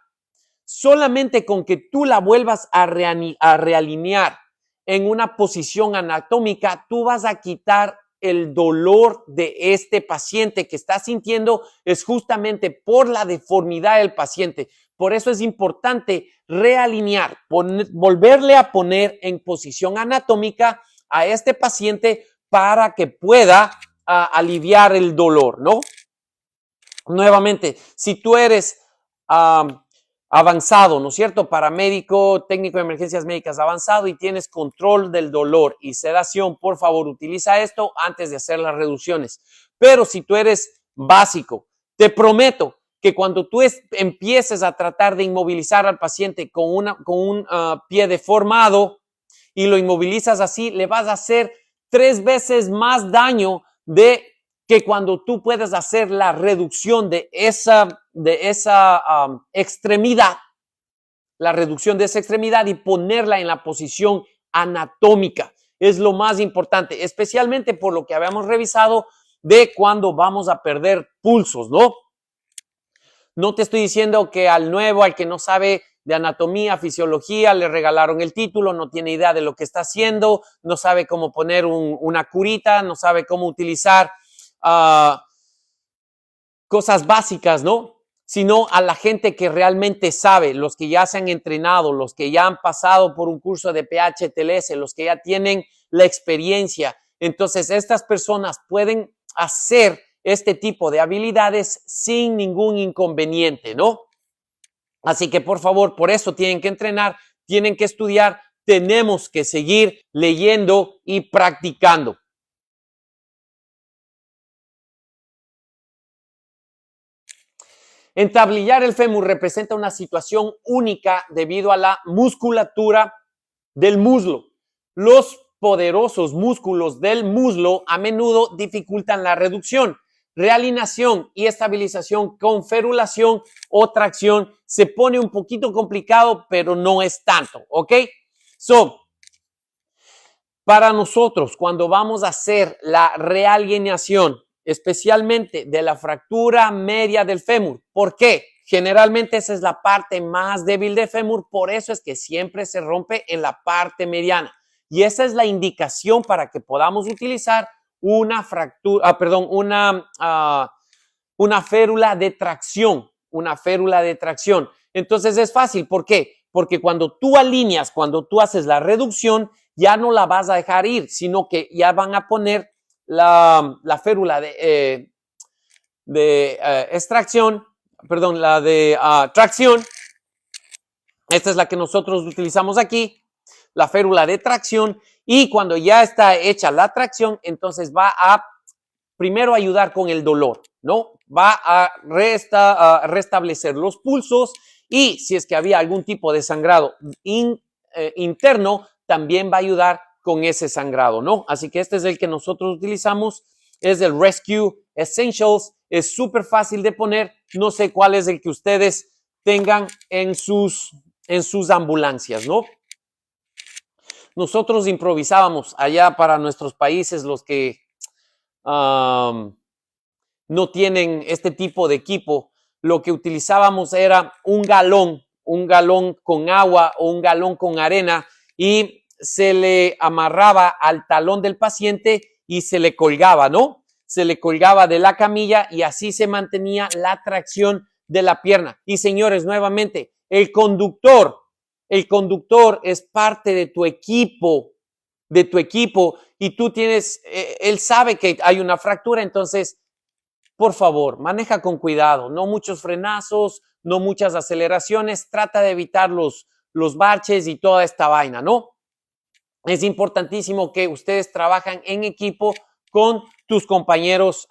solamente con que tú la vuelvas a realinear en una posición anatómica, tú vas a quitar el dolor de este paciente que está sintiendo, es justamente por la deformidad del paciente. Por eso es importante realinear, volverle a poner en posición anatómica a este paciente para que pueda aliviar el dolor, ¿no? Nuevamente, si tú eres avanzado, ¿no es cierto? Paramédico, técnico de emergencias médicas avanzado y tienes control del dolor y sedación, por favor, utiliza esto antes de hacer las reducciones. Pero si tú eres básico, te prometo que cuando tú empieces a tratar de inmovilizar al paciente con un pie deformado y lo inmovilizas así, le vas a hacer 3 veces más daño de que cuando tú puedes hacer la reducción de esa extremidad, la reducción de esa extremidad y ponerla en la posición anatómica. Es lo más importante, especialmente por lo que habíamos revisado de cuando vamos a perder pulsos, ¿no? No te estoy diciendo que al nuevo, al que no sabe de anatomía, fisiología, le regalaron el título, no tiene idea de lo que está haciendo, no sabe cómo poner una curita, no sabe cómo utilizar cosas básicas, ¿no? Sino a la gente que realmente sabe, los que ya se han entrenado, los que ya han pasado por un curso de PHTLS, los que ya tienen la experiencia. Entonces, estas personas pueden hacer este tipo de habilidades sin ningún inconveniente, ¿no? Así que, por favor, por eso tienen que entrenar, tienen que estudiar, tenemos que seguir leyendo y practicando. Entablillar el fémur representa una situación única debido a la musculatura del muslo. Los poderosos músculos del muslo a menudo dificultan la reducción, realineación y estabilización con ferulación o tracción. Se pone un poquito complicado, pero no es tanto, ¿ok? Para nosotros, cuando vamos a hacer la realineación, especialmente de la fractura media del fémur. ¿Por qué? Generalmente esa es la parte más débil del fémur, por eso es que siempre se rompe en la parte mediana. Y esa es la indicación para que podamos utilizar una férula de tracción, Entonces es fácil, ¿por qué? Porque cuando tú alineas, cuando tú haces la reducción, ya no la vas a dejar ir, sino que ya van a poner la férula de extracción, perdón, la de tracción. Esta es la que nosotros utilizamos aquí, la férula de tracción. Y cuando ya está hecha la tracción, entonces va a primero ayudar con el dolor, ¿no? Va a restablecer los pulsos y si es que había algún tipo de sangrado interno, también va a ayudar con ese sangrado, ¿no? Así que este es el que nosotros utilizamos, es el Rescue Essentials, es súper fácil de poner, no sé cuál es el que ustedes tengan en sus ambulancias, ¿no? Nosotros improvisábamos allá para nuestros países, los que no tienen este tipo de equipo, lo que utilizábamos era un galón con agua o un galón con arena y se le amarraba al talón del paciente y se le colgaba, ¿no? Se le colgaba de la camilla y así se mantenía la tracción de la pierna. Y señores, nuevamente, el conductor es parte de tu equipo, y tú tienes, él sabe que hay una fractura, entonces, por favor, maneja con cuidado, no muchos frenazos, no muchas aceleraciones, trata de evitar los baches y toda esta vaina, ¿no? Es importantísimo que ustedes trabajen en equipo con tus compañeros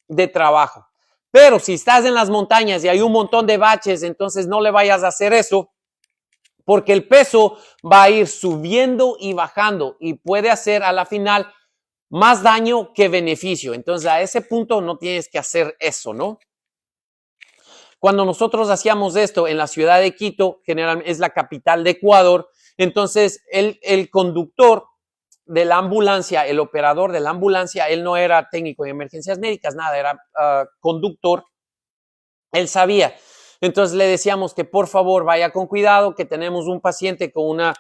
de trabajo. Pero si estás en las montañas y hay un montón de baches, entonces no le vayas a hacer eso, porque el peso va a ir subiendo y bajando y puede hacer a la final más daño que beneficio. Entonces a ese punto no tienes que hacer eso, ¿no? Cuando nosotros hacíamos esto en la ciudad de Quito, generalmente es la capital de Ecuador, entonces el conductor de la ambulancia, el operador de la ambulancia, él no era técnico de emergencias médicas, nada, era conductor, él sabía. Entonces le decíamos que por favor vaya con cuidado, que tenemos un paciente con una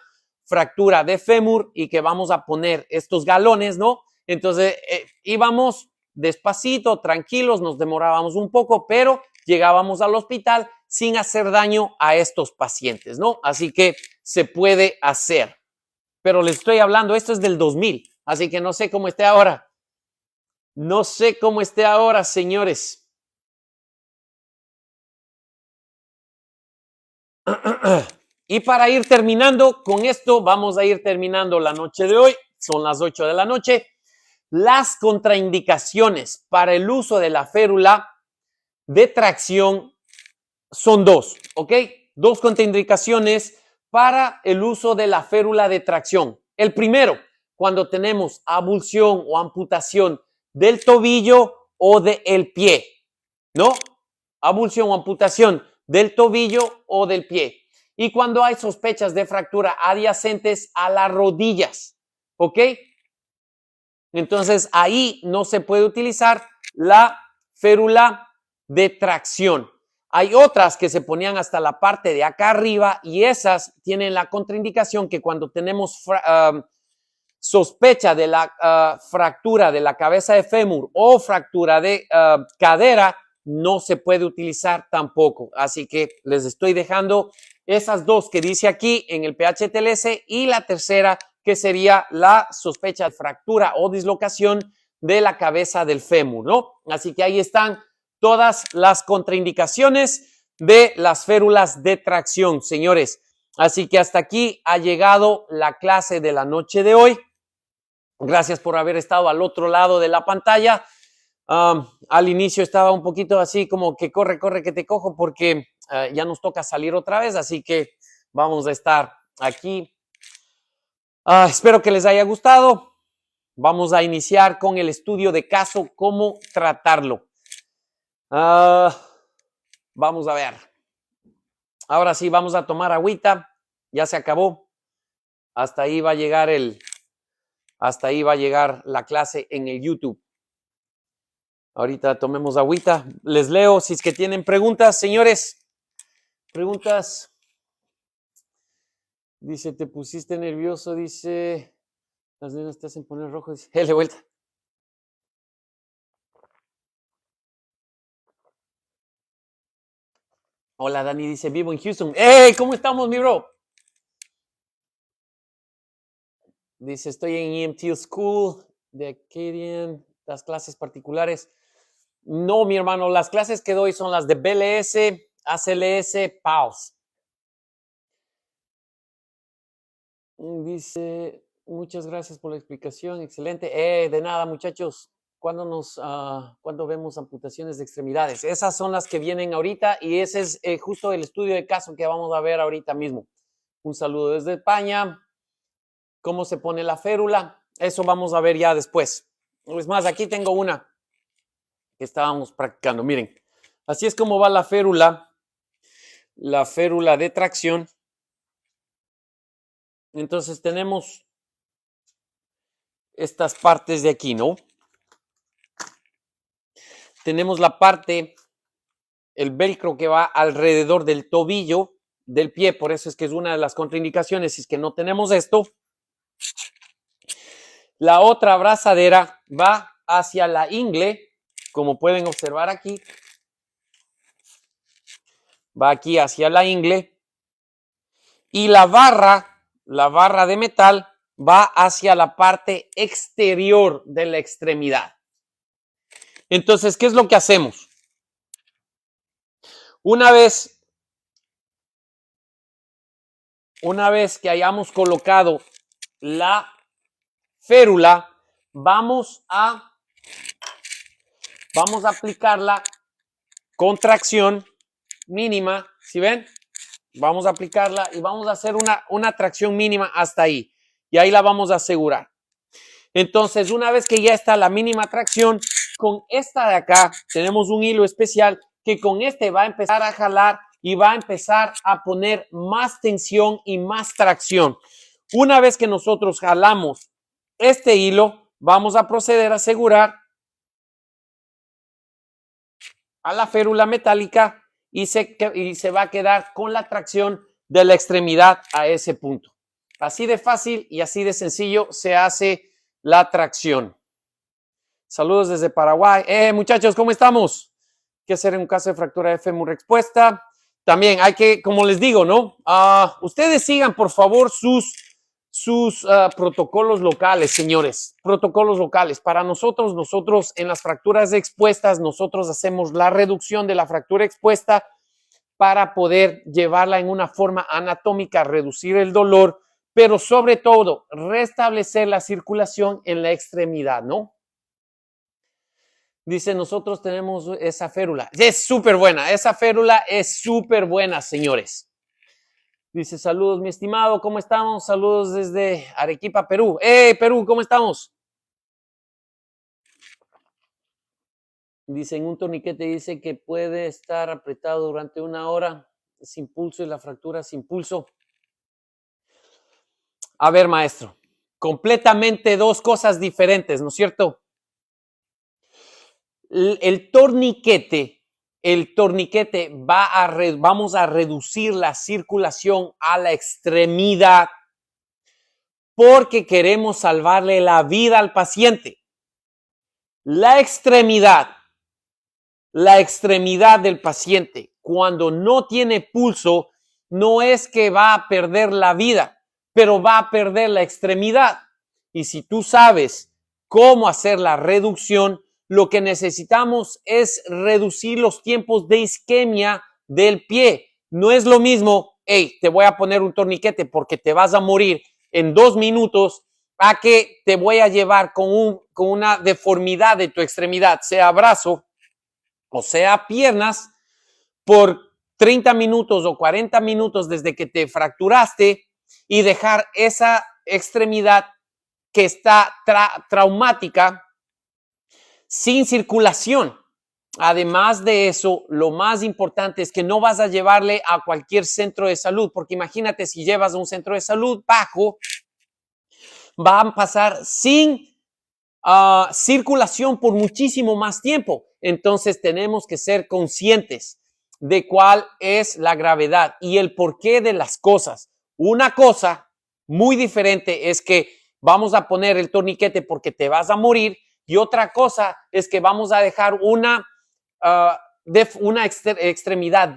fractura de fémur y que vamos a poner estos galones, ¿no? Entonces íbamos despacito, tranquilos, nos demorábamos un poco, pero llegábamos al hospital sin hacer daño a estos pacientes, ¿no? Así que se puede hacer. Pero les estoy hablando, esto es del 2000, así que no sé cómo esté ahora. No sé cómo esté ahora, señores. Y para ir terminando con esto, vamos a ir terminando la noche de hoy. Son las 8 de la noche. Las contraindicaciones para el uso de la férula de tracción son dos, ¿ok? Dos contraindicaciones para el uso de la férula de tracción. El primero, cuando tenemos abulsión o amputación del tobillo o del pie, ¿no? Abulsión o amputación del tobillo o del pie. Y cuando hay sospechas de fractura adyacentes a las rodillas, ¿ok? Entonces ahí no se puede utilizar la férula de tracción. Hay otras que se ponían hasta la parte de acá arriba y esas tienen la contraindicación que cuando tenemos sospecha de la fractura de la cabeza de fémur o fractura de cadera, no se puede utilizar tampoco. Así que les estoy dejando esas dos que dice aquí en el PHTLS y la tercera que sería la sospecha de fractura o dislocación de la cabeza del fémur, ¿no? Así que ahí están todas las contraindicaciones de las férulas de tracción, señores. Así que hasta aquí ha llegado la clase de la noche de hoy. Gracias por haber estado al otro lado de la pantalla. Al inicio estaba un poquito así como que corre, corre, que te cojo porque ya nos toca salir otra vez. Así que vamos a estar aquí. Espero que les haya gustado. Vamos a iniciar con el estudio de caso, cómo tratarlo. Vamos a ver. Ahora sí, vamos a tomar agüita. Ya se acabó. Hasta ahí va a llegar la clase en el YouTube. Ahorita tomemos agüita. Les leo si es que tienen preguntas, señores. Preguntas. Dice, te pusiste nervioso, dice, las nenas te hacen poner rojo, dice, de vuelta. Hola, Dani dice, vivo en Houston. ¡Hey! ¿Cómo estamos, mi bro? Dice, estoy en EMT School de Acadian, las clases particulares. No, mi hermano, las clases que doy son las de BLS, ACLS, PALS. Dice, muchas gracias por la explicación, excelente. De nada, muchachos. ¿Cuándo vemos amputaciones de extremidades? Esas son las que vienen ahorita y ese es justo el estudio de caso que vamos a ver ahorita mismo. Un saludo desde España. ¿Cómo se pone la férula? Eso vamos a ver ya después. Es más, aquí tengo una que estábamos practicando. Miren, así es como va la férula de tracción. Entonces tenemos estas partes de aquí, ¿no? Tenemos la parte, el velcro que va alrededor del tobillo del pie, por eso es que es una de las contraindicaciones, si es que no tenemos esto. La otra abrazadera va hacia la ingle, como pueden observar aquí. Va aquí hacia la ingle. Y la barra de metal va hacia la parte exterior de la extremidad. Entonces, ¿qué es lo que hacemos? Una vez que hayamos colocado la férula, vamos a aplicarla con tracción mínima, ¿sí ven? Vamos a aplicarla y vamos a hacer una tracción mínima hasta ahí. Y ahí la vamos a asegurar. Entonces, una vez que ya está la mínima tracción, con esta de acá tenemos un hilo especial que con este va a empezar a jalar y va a empezar a poner más tensión y más tracción. Una vez que nosotros jalamos este hilo, vamos a proceder a asegurar a la férula metálica y se va a quedar con la tracción de la extremidad a ese punto. Así de fácil y así de sencillo se hace la tracción. Saludos desde Paraguay. Muchachos, ¿cómo estamos? ¿Qué hacer en un caso de fractura de fémur expuesta? También hay que, como les digo, ¿no? Ustedes sigan, por favor, sus protocolos locales, señores. Protocolos locales. Para nosotros en las fracturas expuestas, nosotros hacemos la reducción de la fractura expuesta para poder llevarla en una forma anatómica, reducir el dolor, pero sobre todo restablecer la circulación en la extremidad, ¿no? Dice, nosotros tenemos esa férula. Es súper buena, esa férula es súper buena, señores. Dice, saludos, mi estimado, ¿cómo estamos? Saludos desde Arequipa, Perú. Perú, ¿cómo estamos? Dice, en un torniquete dice que puede estar apretado durante 1 hora sin pulso y la fractura sin pulso. A ver, maestro, completamente dos cosas diferentes, ¿no es cierto? El torniquete vamos a reducir la circulación a la extremidad porque queremos salvarle la vida al paciente. La extremidad del paciente, cuando no tiene pulso, no es que va a perder la vida, pero va a perder la extremidad. Y si tú sabes cómo hacer la reducción, lo que necesitamos es reducir los tiempos de isquemia del pie. No es lo mismo, hey, te voy a poner un torniquete porque te vas a morir en 2 minutos, a que te voy a llevar con una deformidad de tu extremidad, sea brazo o sea piernas, por 30 minutos o 40 minutos desde que te fracturaste y dejar esa extremidad que está traumática sin circulación. Además de eso, lo más importante es que no vas a llevarle a cualquier centro de salud, porque imagínate si llevas a un centro de salud bajo, va a pasar sin circulación por muchísimo más tiempo. Entonces tenemos que ser conscientes de cuál es la gravedad y el porqué de las cosas. Una cosa muy diferente es que vamos a poner el torniquete porque te vas a morir, y otra cosa es que vamos a dejar una extremidad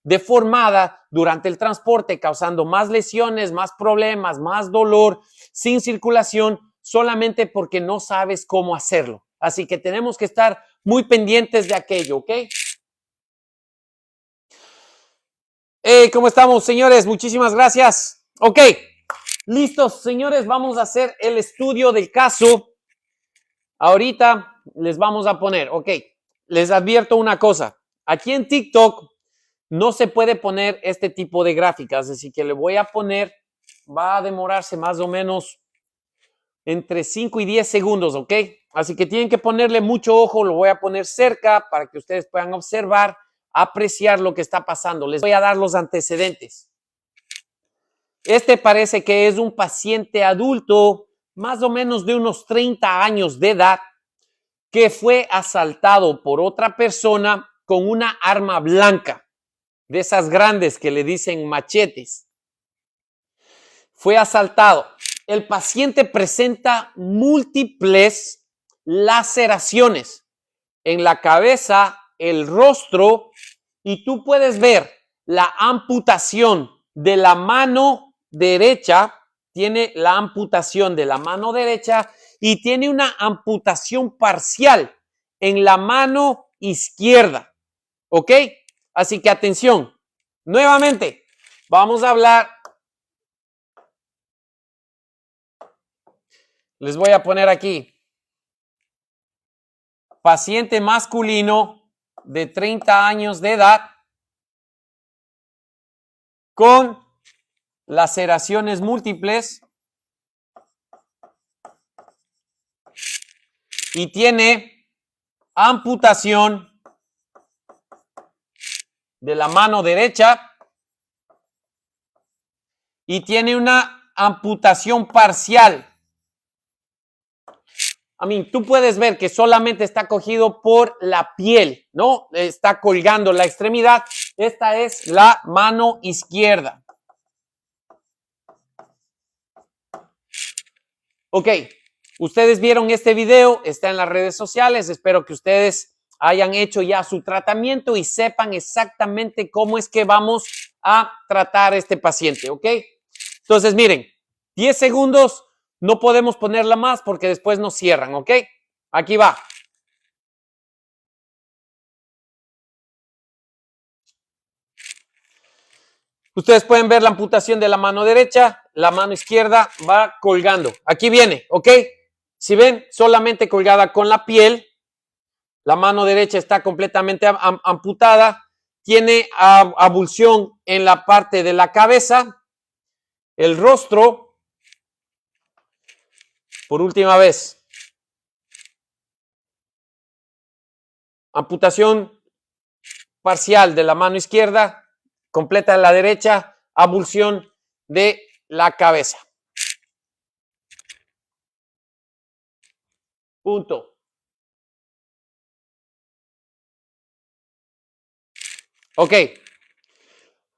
deformada durante el transporte, causando más lesiones, más problemas, más dolor, sin circulación, solamente porque no sabes cómo hacerlo. Así que tenemos que estar muy pendientes de aquello, ¿ok? ¿Cómo estamos, señores? Muchísimas gracias. Ok, listos, señores, vamos a hacer el estudio del caso. Ahorita les vamos a poner, ok, les advierto una cosa. Aquí en TikTok no se puede poner este tipo de gráficas, así que le voy a poner, va a demorarse más o menos entre 5 y 10 segundos, ¿ok? Así que tienen que ponerle mucho ojo, lo voy a poner cerca para que ustedes puedan observar, apreciar lo que está pasando. Les voy a dar los antecedentes. Este parece que es un paciente adulto, más o menos de unos 30 años de edad, que fue asaltado por otra persona con una arma blanca, de esas grandes que le dicen machetes. Fue asaltado. El paciente presenta múltiples laceraciones en la cabeza, el rostro, y tú puedes ver la amputación de la mano derecha. Tiene la amputación de la mano derecha y tiene una amputación parcial en la mano izquierda. ¿Ok? Así que atención. Nuevamente, vamos a hablar. Les voy a poner aquí. Paciente masculino de 30 años de edad con laceraciones múltiples y tiene amputación de la mano derecha y tiene una amputación parcial. Tú puedes ver que solamente está cogido por la piel, ¿no? Está colgando la extremidad. Esta es la mano izquierda. Ok, ustedes vieron este video, está en las redes sociales. Espero que ustedes hayan hecho ya su tratamiento y sepan exactamente cómo es que vamos a tratar a este paciente, ¿ok? Entonces, miren, 10 segundos, no podemos ponerla más porque después nos cierran, ¿ok? Aquí va. Ustedes pueden ver la amputación de la mano derecha, la mano izquierda va colgando. Aquí viene, ¿ok? Si ven, solamente colgada con la piel, la mano derecha está completamente amputada, tiene abulsión en la parte de la cabeza, el rostro, por última vez, amputación parcial de la mano izquierda, completa de la derecha, abulsión de la cabeza. Punto. Ok.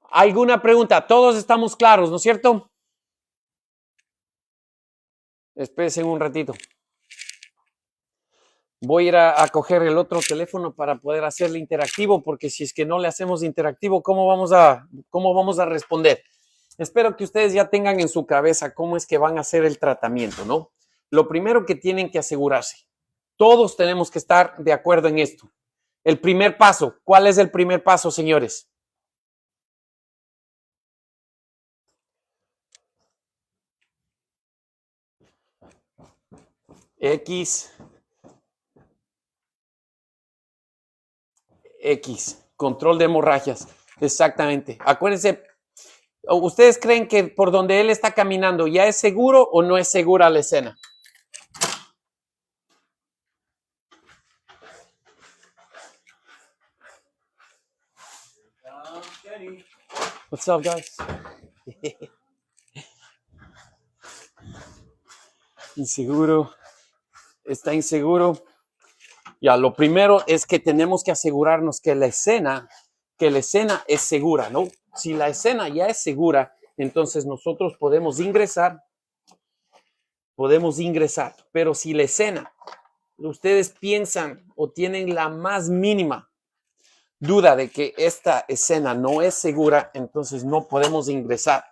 ¿Alguna pregunta? Todos estamos claros, ¿no es cierto? Espérense un ratito. Voy a ir a coger el otro teléfono para poder hacerle interactivo, porque si es que no le hacemos interactivo, ¿cómo vamos a responder? Espero que ustedes ya tengan en su cabeza cómo es que van a hacer el tratamiento, ¿no? Lo primero que tienen que asegurarse, todos tenemos que estar de acuerdo en esto. El primer paso, ¿cuál es el primer paso, señores? Control de hemorragias. Exactamente. Acuérdense, ¿ustedes creen que por donde él está caminando ya es seguro o no es segura la escena? What's up, guys? Inseguro. Está inseguro. Ya, lo primero es que tenemos que asegurarnos que la escena es segura, ¿no? Si la escena ya es segura, entonces nosotros podemos ingresar, pero si la escena, ustedes piensan o tienen la más mínima duda de que esta escena no es segura, entonces no podemos ingresar.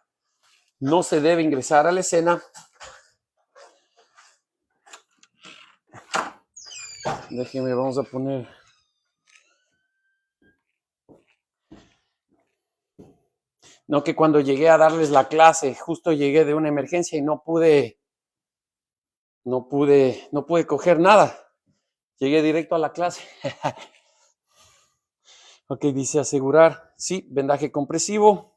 No se debe ingresar a la escena. Déjenme, vamos a poner. No, que cuando llegué a darles la clase, justo llegué de una emergencia y no pude coger nada. Llegué directo a la clase. Ok, dice asegurar. Sí, vendaje compresivo.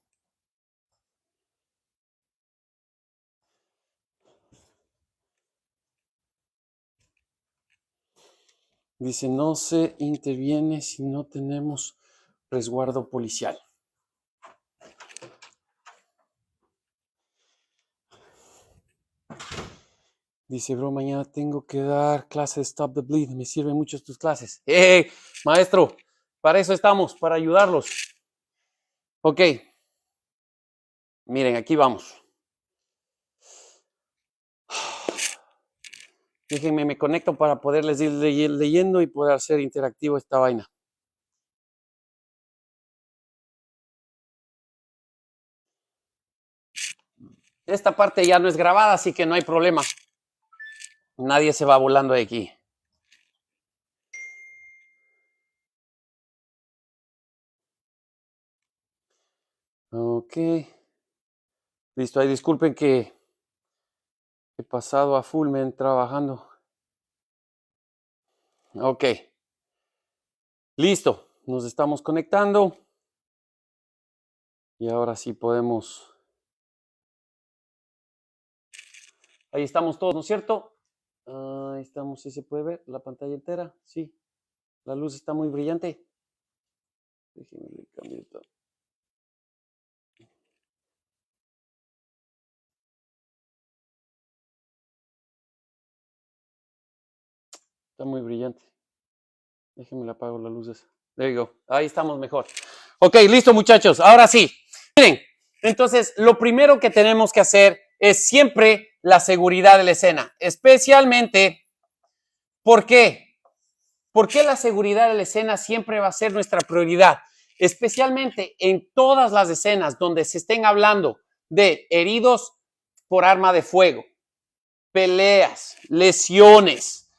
Dice, no se interviene si no tenemos resguardo policial. Dice, bro, mañana tengo que dar clase de Stop the Bleed. Me sirven mucho tus clases. Maestro, para eso estamos, para ayudarlos. Ok. Miren, aquí vamos. Déjenme, me conecto para poderles ir leyendo y poder hacer interactivo esta vaina. Esta parte ya no es grabada, así que no hay problema. Nadie se va volando de aquí. Ok. Listo, ahí disculpen que he pasado a full men trabajando. Ok. Listo, nos estamos conectando. Y ahora sí podemos. Ahí estamos todos, ¿no es cierto? Ahí estamos, ¿sí se puede ver la pantalla entera? Sí. La luz está muy brillante. Déjenme cambiar todo. Está muy brillante. Déjenme le apago las luces. There you go. Ahí estamos mejor. Ok, listo, muchachos. Ahora sí. Miren, entonces, lo primero que tenemos que hacer es siempre la seguridad de la escena. Especialmente, ¿por qué? ¿Por qué la seguridad de la escena siempre va a ser nuestra prioridad? Especialmente en todas las escenas donde se estén hablando de heridos por arma de fuego, peleas, lesiones,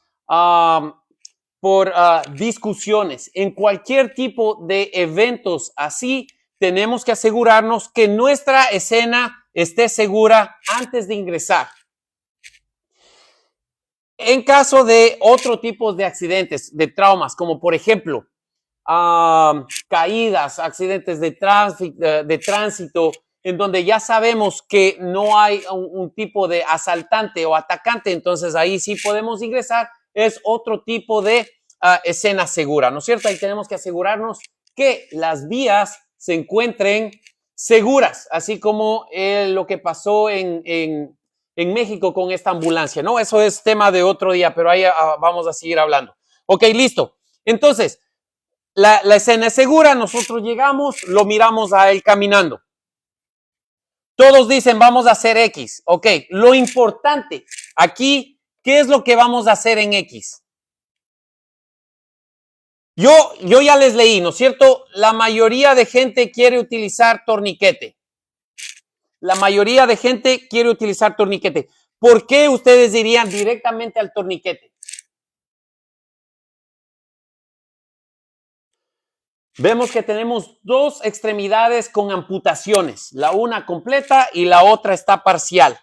por discusiones, en cualquier tipo de eventos así, tenemos que asegurarnos que nuestra escena esté segura antes de ingresar. En caso de otro tipo de accidentes, de traumas, como por ejemplo, caídas, accidentes de tránsito, en donde ya sabemos que no hay un tipo de asaltante o atacante, entonces ahí sí podemos ingresar, es otro tipo de escena segura, ¿no es cierto? Ahí tenemos que asegurarnos que las vías se encuentren seguras, así como lo que pasó en México con esta ambulancia, ¿no? Eso es tema de otro día, pero ahí vamos a seguir hablando. Ok, listo. Entonces, la escena es segura, nosotros llegamos, lo miramos a él caminando. Todos dicen, vamos a hacer X. Ok, lo importante aquí, ¿qué es lo que vamos a hacer en X? Yo ya les leí, ¿no es cierto? La mayoría de gente quiere utilizar torniquete. La mayoría de gente quiere utilizar torniquete. ¿Por qué ustedes dirían directamente al torniquete? Vemos que tenemos dos extremidades con amputaciones, la una completa y la otra está parcial.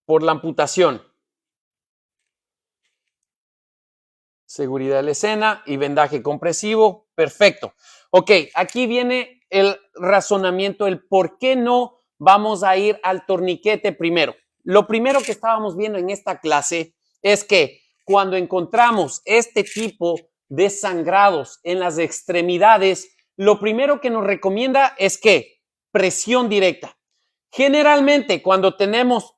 Por la amputación. Seguridad de la escena y vendaje compresivo. Perfecto. Ok, aquí viene el razonamiento, el por qué no vamos a ir al torniquete primero. Lo primero que estábamos viendo en esta clase es que cuando encontramos este tipo de sangrados en las extremidades, lo primero que nos recomienda es que presión directa. Generalmente, cuando tenemos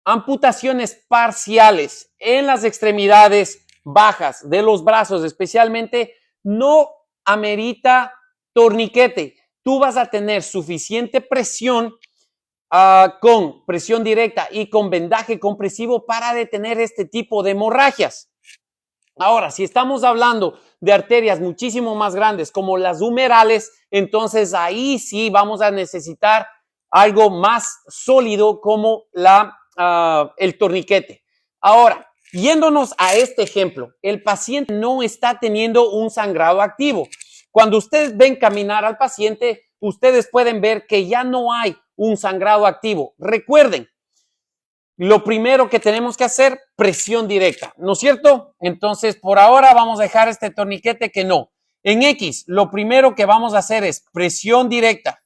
amputaciones parciales en las extremidades bajas de los brazos, especialmente, no amerita torniquete. Tú vas a tener suficiente presión con presión directa y con vendaje compresivo para detener este tipo de hemorragias. Ahora, si estamos hablando de arterias muchísimo más grandes como las humerales, entonces ahí sí vamos a necesitar algo más sólido como el torniquete. Ahora, yéndonos a este ejemplo, el paciente no está teniendo un sangrado activo. Cuando ustedes ven caminar al paciente, ustedes pueden ver que ya no hay un sangrado activo. Recuerden, lo primero que tenemos que hacer, presión directa, ¿no es cierto? Entonces, por ahora vamos a dejar este torniquete que no. En X, lo primero que vamos a hacer es presión directa.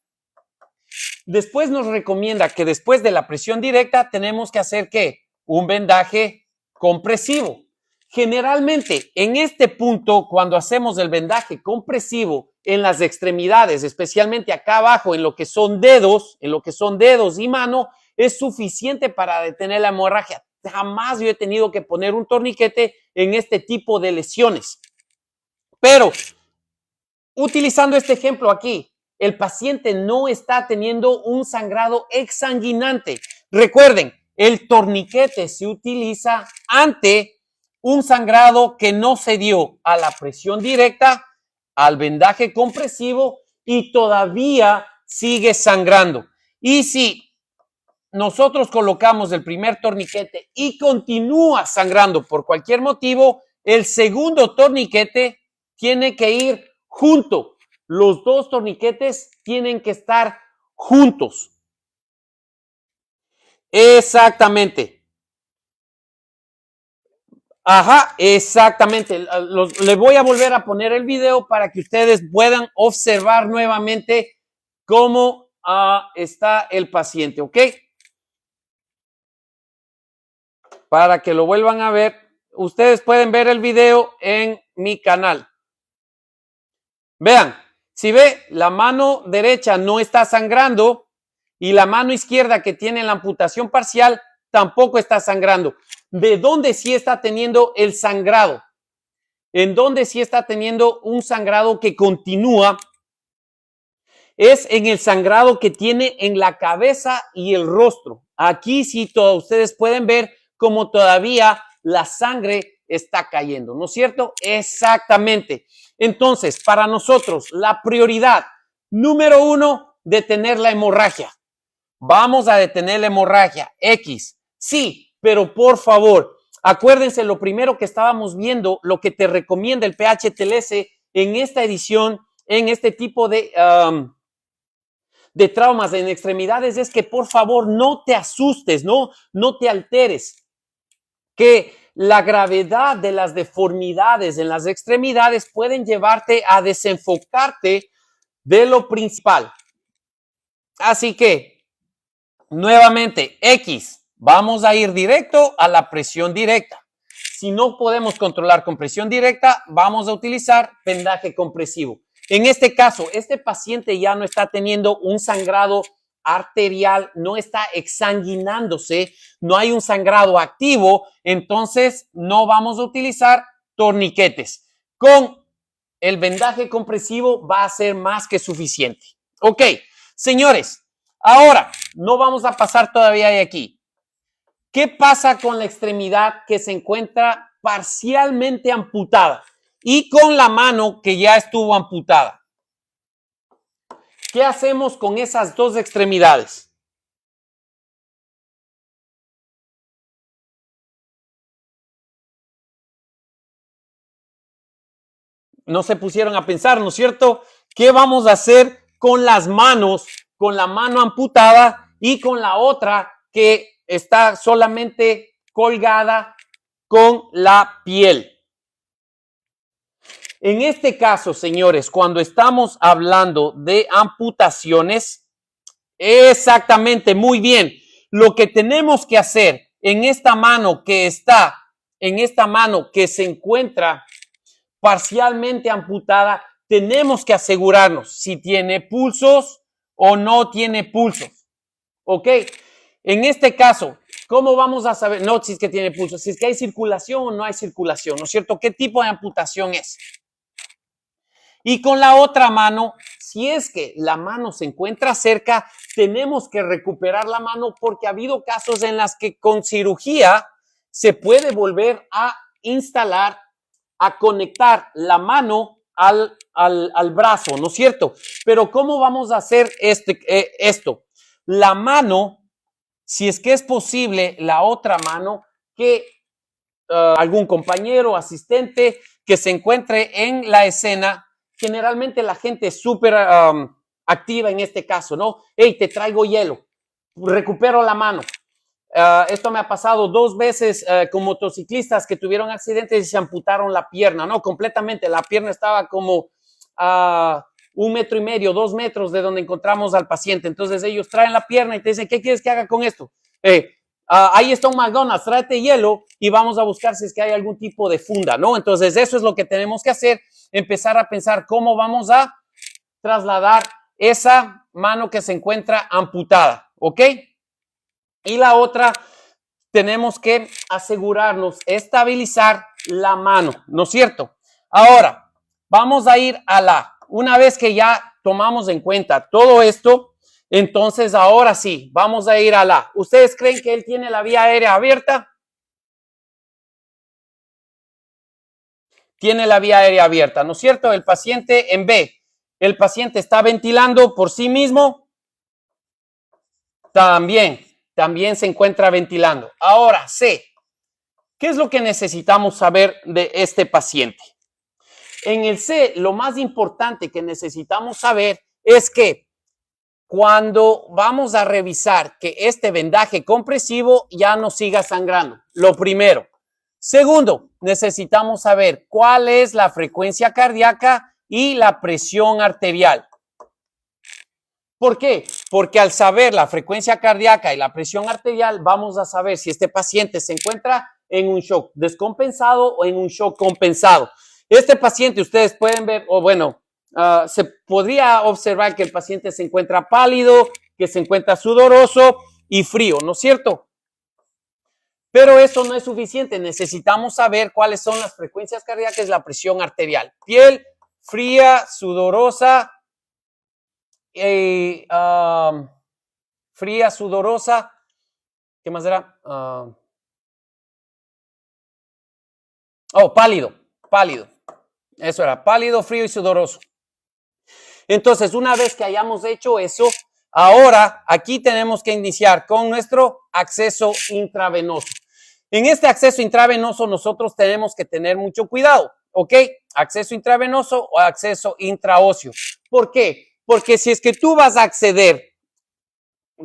Después nos recomienda que después de la presión directa tenemos que hacer ¿qué? Un vendaje compresivo. Generalmente, en este punto, cuando hacemos el vendaje compresivo en las extremidades, especialmente acá abajo, en lo que son dedos y mano, es suficiente para detener la hemorragia. Jamás yo he tenido que poner un torniquete en este tipo de lesiones. Pero, utilizando este ejemplo aquí, el paciente no está teniendo un sangrado exsanguinante. Recuerden, el torniquete se utiliza ante un sangrado que no se dio a la presión directa, al vendaje compresivo y todavía sigue sangrando. Y si nosotros colocamos el primer torniquete y continúa sangrando por cualquier motivo, el segundo torniquete tiene que ir junto. Los dos torniquetes tienen que estar juntos. Exactamente. Ajá, exactamente. Les voy a volver a poner el video para que ustedes puedan observar nuevamente cómo está el paciente, ¿ok? Para que lo vuelvan a ver, ustedes pueden ver el video en mi canal. Vean, si ve, la mano derecha no está sangrando y la mano izquierda que tiene la amputación parcial tampoco está sangrando. ¿De dónde sí está teniendo el sangrado? En donde sí está teniendo un sangrado que continúa es en el sangrado que tiene en la cabeza y el rostro. Aquí sí todos ustedes pueden ver cómo todavía la sangre está cayendo, ¿no es cierto? Exactamente. Entonces, para nosotros, la prioridad número 1, detener la hemorragia. Vamos a detener la hemorragia. X, sí, pero por favor, acuérdense lo primero que estábamos viendo, lo que te recomienda el PHTLS en esta edición, en este tipo de traumas en extremidades, es que por favor no te asustes, no te alteres. Que la gravedad de las deformidades en las extremidades pueden llevarte a desenfocarte de lo principal. Así que, nuevamente, X, vamos a ir directo a la presión directa. Si no podemos controlar con presión directa, vamos a utilizar vendaje compresivo. En este caso, este paciente ya no está teniendo un sangrado arterial, no está exsanguinándose, no hay un sangrado activo, entonces no vamos a utilizar torniquetes. Con el vendaje compresivo va a ser más que suficiente. Ok, señores, ahora no vamos a pasar todavía de aquí. ¿Qué pasa con la extremidad que se encuentra parcialmente amputada y con la mano que ya estuvo amputada? ¿Qué hacemos con esas dos extremidades? No se pusieron a pensar, ¿no es cierto? ¿Qué vamos a hacer con las manos, con la mano amputada y con la otra que está solamente colgada con la piel? En este caso, señores, cuando estamos hablando de amputaciones, exactamente, muy bien, lo que tenemos que hacer en esta mano que se encuentra parcialmente amputada, tenemos que asegurarnos si tiene pulsos o no tiene pulsos. ¿Ok? En este caso, ¿cómo vamos a saber? No, si es que tiene pulsos, si es que hay circulación o no hay circulación, ¿no es cierto? ¿Qué tipo de amputación es? Y con la otra mano, si es que la mano se encuentra cerca, tenemos que recuperar la mano porque ha habido casos en las que con cirugía se puede volver a instalar, a conectar la mano al brazo, ¿no es cierto? Pero ¿cómo vamos a hacer esto? La mano, si es que es posible, la otra mano, que algún compañero, asistente que se encuentre en la escena. Generalmente la gente es súper activa en este caso, ¿no? Hey, te traigo hielo, recupero la mano. Esto me ha pasado 2 veces con motociclistas que tuvieron accidentes y se amputaron la pierna, ¿no? Completamente, la pierna estaba como 1,5 metros, 2 metros de donde encontramos al paciente. Entonces ellos traen la pierna y te dicen, ¿qué quieres que haga con esto? Ahí está un McDonald's, tráete hielo y vamos a buscar si es que hay algún tipo de funda, ¿no? Entonces eso es lo que tenemos que hacer, empezar a pensar cómo vamos a trasladar esa mano que se encuentra amputada, ¿ok? Y la otra, tenemos que asegurarnos, estabilizar la mano, ¿no es cierto? Ahora, vamos a ir una vez que ya tomamos en cuenta todo esto, entonces ahora sí, vamos a ir ¿ustedes creen que él tiene la vía aérea abierta? Tiene la vía aérea abierta, ¿no es cierto? El paciente en B, el paciente está ventilando por sí mismo, también se encuentra ventilando. Ahora, C, ¿qué es lo que necesitamos saber de este paciente? En el C, lo más importante que necesitamos saber es que cuando vamos a revisar que este vendaje compresivo ya no siga sangrando, lo primero. Segundo, necesitamos saber cuál es la frecuencia cardíaca y la presión arterial. ¿Por qué? Porque al saber la frecuencia cardíaca y la presión arterial, vamos a saber si este paciente se encuentra en un shock descompensado o en un shock compensado. Este paciente, ustedes pueden ver, o bueno, se podría observar que el paciente se encuentra pálido, que se encuentra sudoroso y frío, ¿no es cierto? Pero eso no es suficiente. Necesitamos saber cuáles son las frecuencias cardíacas y la presión arterial. Piel fría, sudorosa, fría, sudorosa. ¿Qué más era? Pálido, pálido. Eso era, pálido, frío y sudoroso. Entonces, una vez que hayamos hecho eso, ahora aquí tenemos que iniciar con nuestro acceso intravenoso. En este acceso intravenoso nosotros tenemos que tener mucho cuidado, ¿ok? Acceso intravenoso o acceso intraóseo. ¿Por qué? Porque si es que tú vas a acceder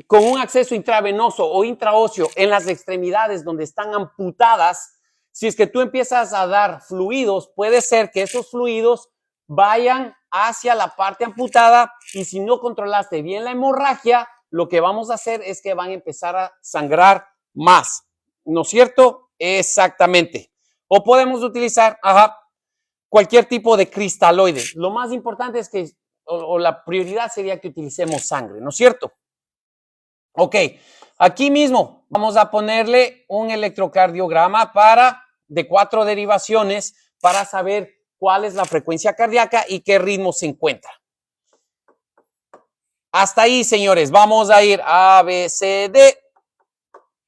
con un acceso intravenoso o intraóseo en las extremidades donde están amputadas, si es que tú empiezas a dar fluidos, puede ser que esos fluidos vayan hacia la parte amputada y si no controlaste bien la hemorragia, lo que vamos a hacer es que van a empezar a sangrar más, ¿no es cierto? Exactamente. O podemos utilizar cualquier tipo de cristaloide. Lo más importante es que, o la prioridad sería que utilicemos sangre, ¿no es cierto? Ok, aquí mismo vamos a ponerle un electrocardiograma de 4 derivaciones para saber cuál es la frecuencia cardíaca y qué ritmo se encuentra. Hasta ahí, señores, vamos a ir A, B, C, D.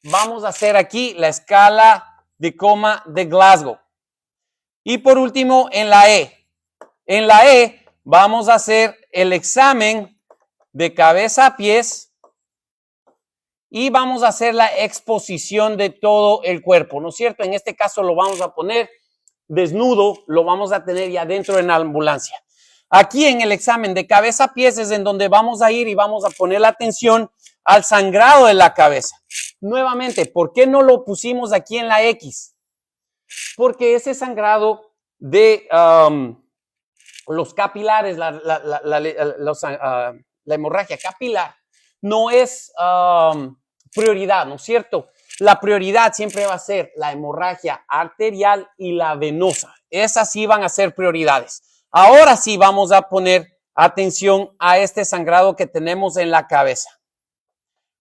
Vamos a hacer aquí la escala de coma de Glasgow. Y por último, en la E. En la E vamos a hacer el examen de cabeza a pies y vamos a hacer la exposición de todo el cuerpo, ¿no es cierto? En este caso lo vamos a poner desnudo, lo vamos a tener ya dentro en la ambulancia. Aquí en el examen de cabeza a pies es en donde vamos a ir y vamos a poner la atención al sangrado de la cabeza. Nuevamente, ¿por qué no lo pusimos aquí en la X? Porque ese sangrado de los capilares, la hemorragia capilar, no es prioridad, ¿no es cierto? La prioridad siempre va a ser la hemorragia arterial y la venosa. Esas sí van a ser prioridades. Ahora sí vamos a poner atención a este sangrado que tenemos en la cabeza.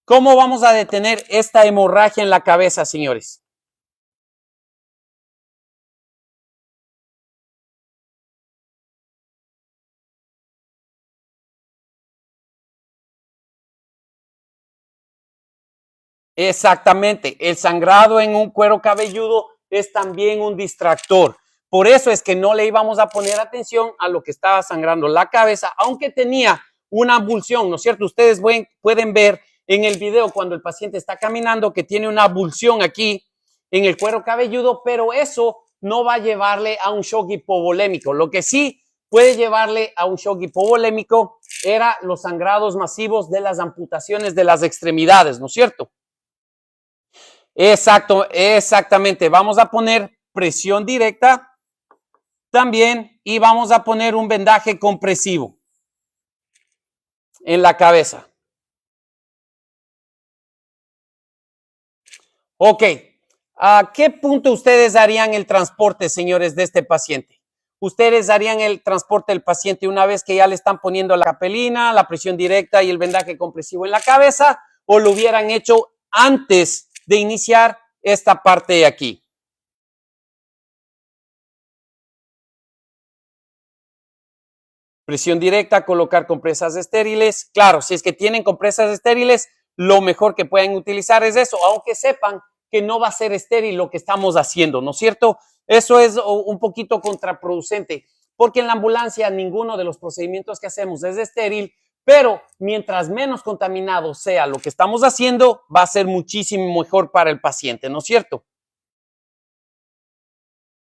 ¿Cómo vamos a detener esta hemorragia en la cabeza, señores? Exactamente, el sangrado en un cuero cabelludo es también un distractor. Por eso es que no le íbamos a poner atención a lo que estaba sangrando la cabeza, aunque tenía una abulsión, ¿no es cierto? Ustedes pueden ver en el video cuando el paciente está caminando que tiene una abulsión aquí en el cuero cabelludo, pero eso no va a llevarle a un shock hipovolémico. Lo que sí puede llevarle a un shock hipovolémico era los sangrados masivos de las amputaciones de las extremidades, ¿no es cierto? Exacto, exactamente. Vamos a poner presión directa también y vamos a poner un vendaje compresivo en la cabeza. Ok, ¿a qué punto ustedes harían el transporte, señores, de este paciente? Ustedes harían el transporte del paciente una vez que ya le están poniendo la capelina, la presión directa y el vendaje compresivo en la cabeza, o lo hubieran hecho antes de iniciar esta parte de aquí. Presión directa, colocar compresas estériles. Claro, si es que tienen compresas estériles, lo mejor que pueden utilizar es eso, aunque sepan que no va a ser estéril lo que estamos haciendo, ¿no es cierto? Eso es un poquito contraproducente, porque en la ambulancia ninguno de los procedimientos que hacemos es estéril, pero mientras menos contaminado sea lo que estamos haciendo, va a ser muchísimo mejor para el paciente, ¿no es cierto?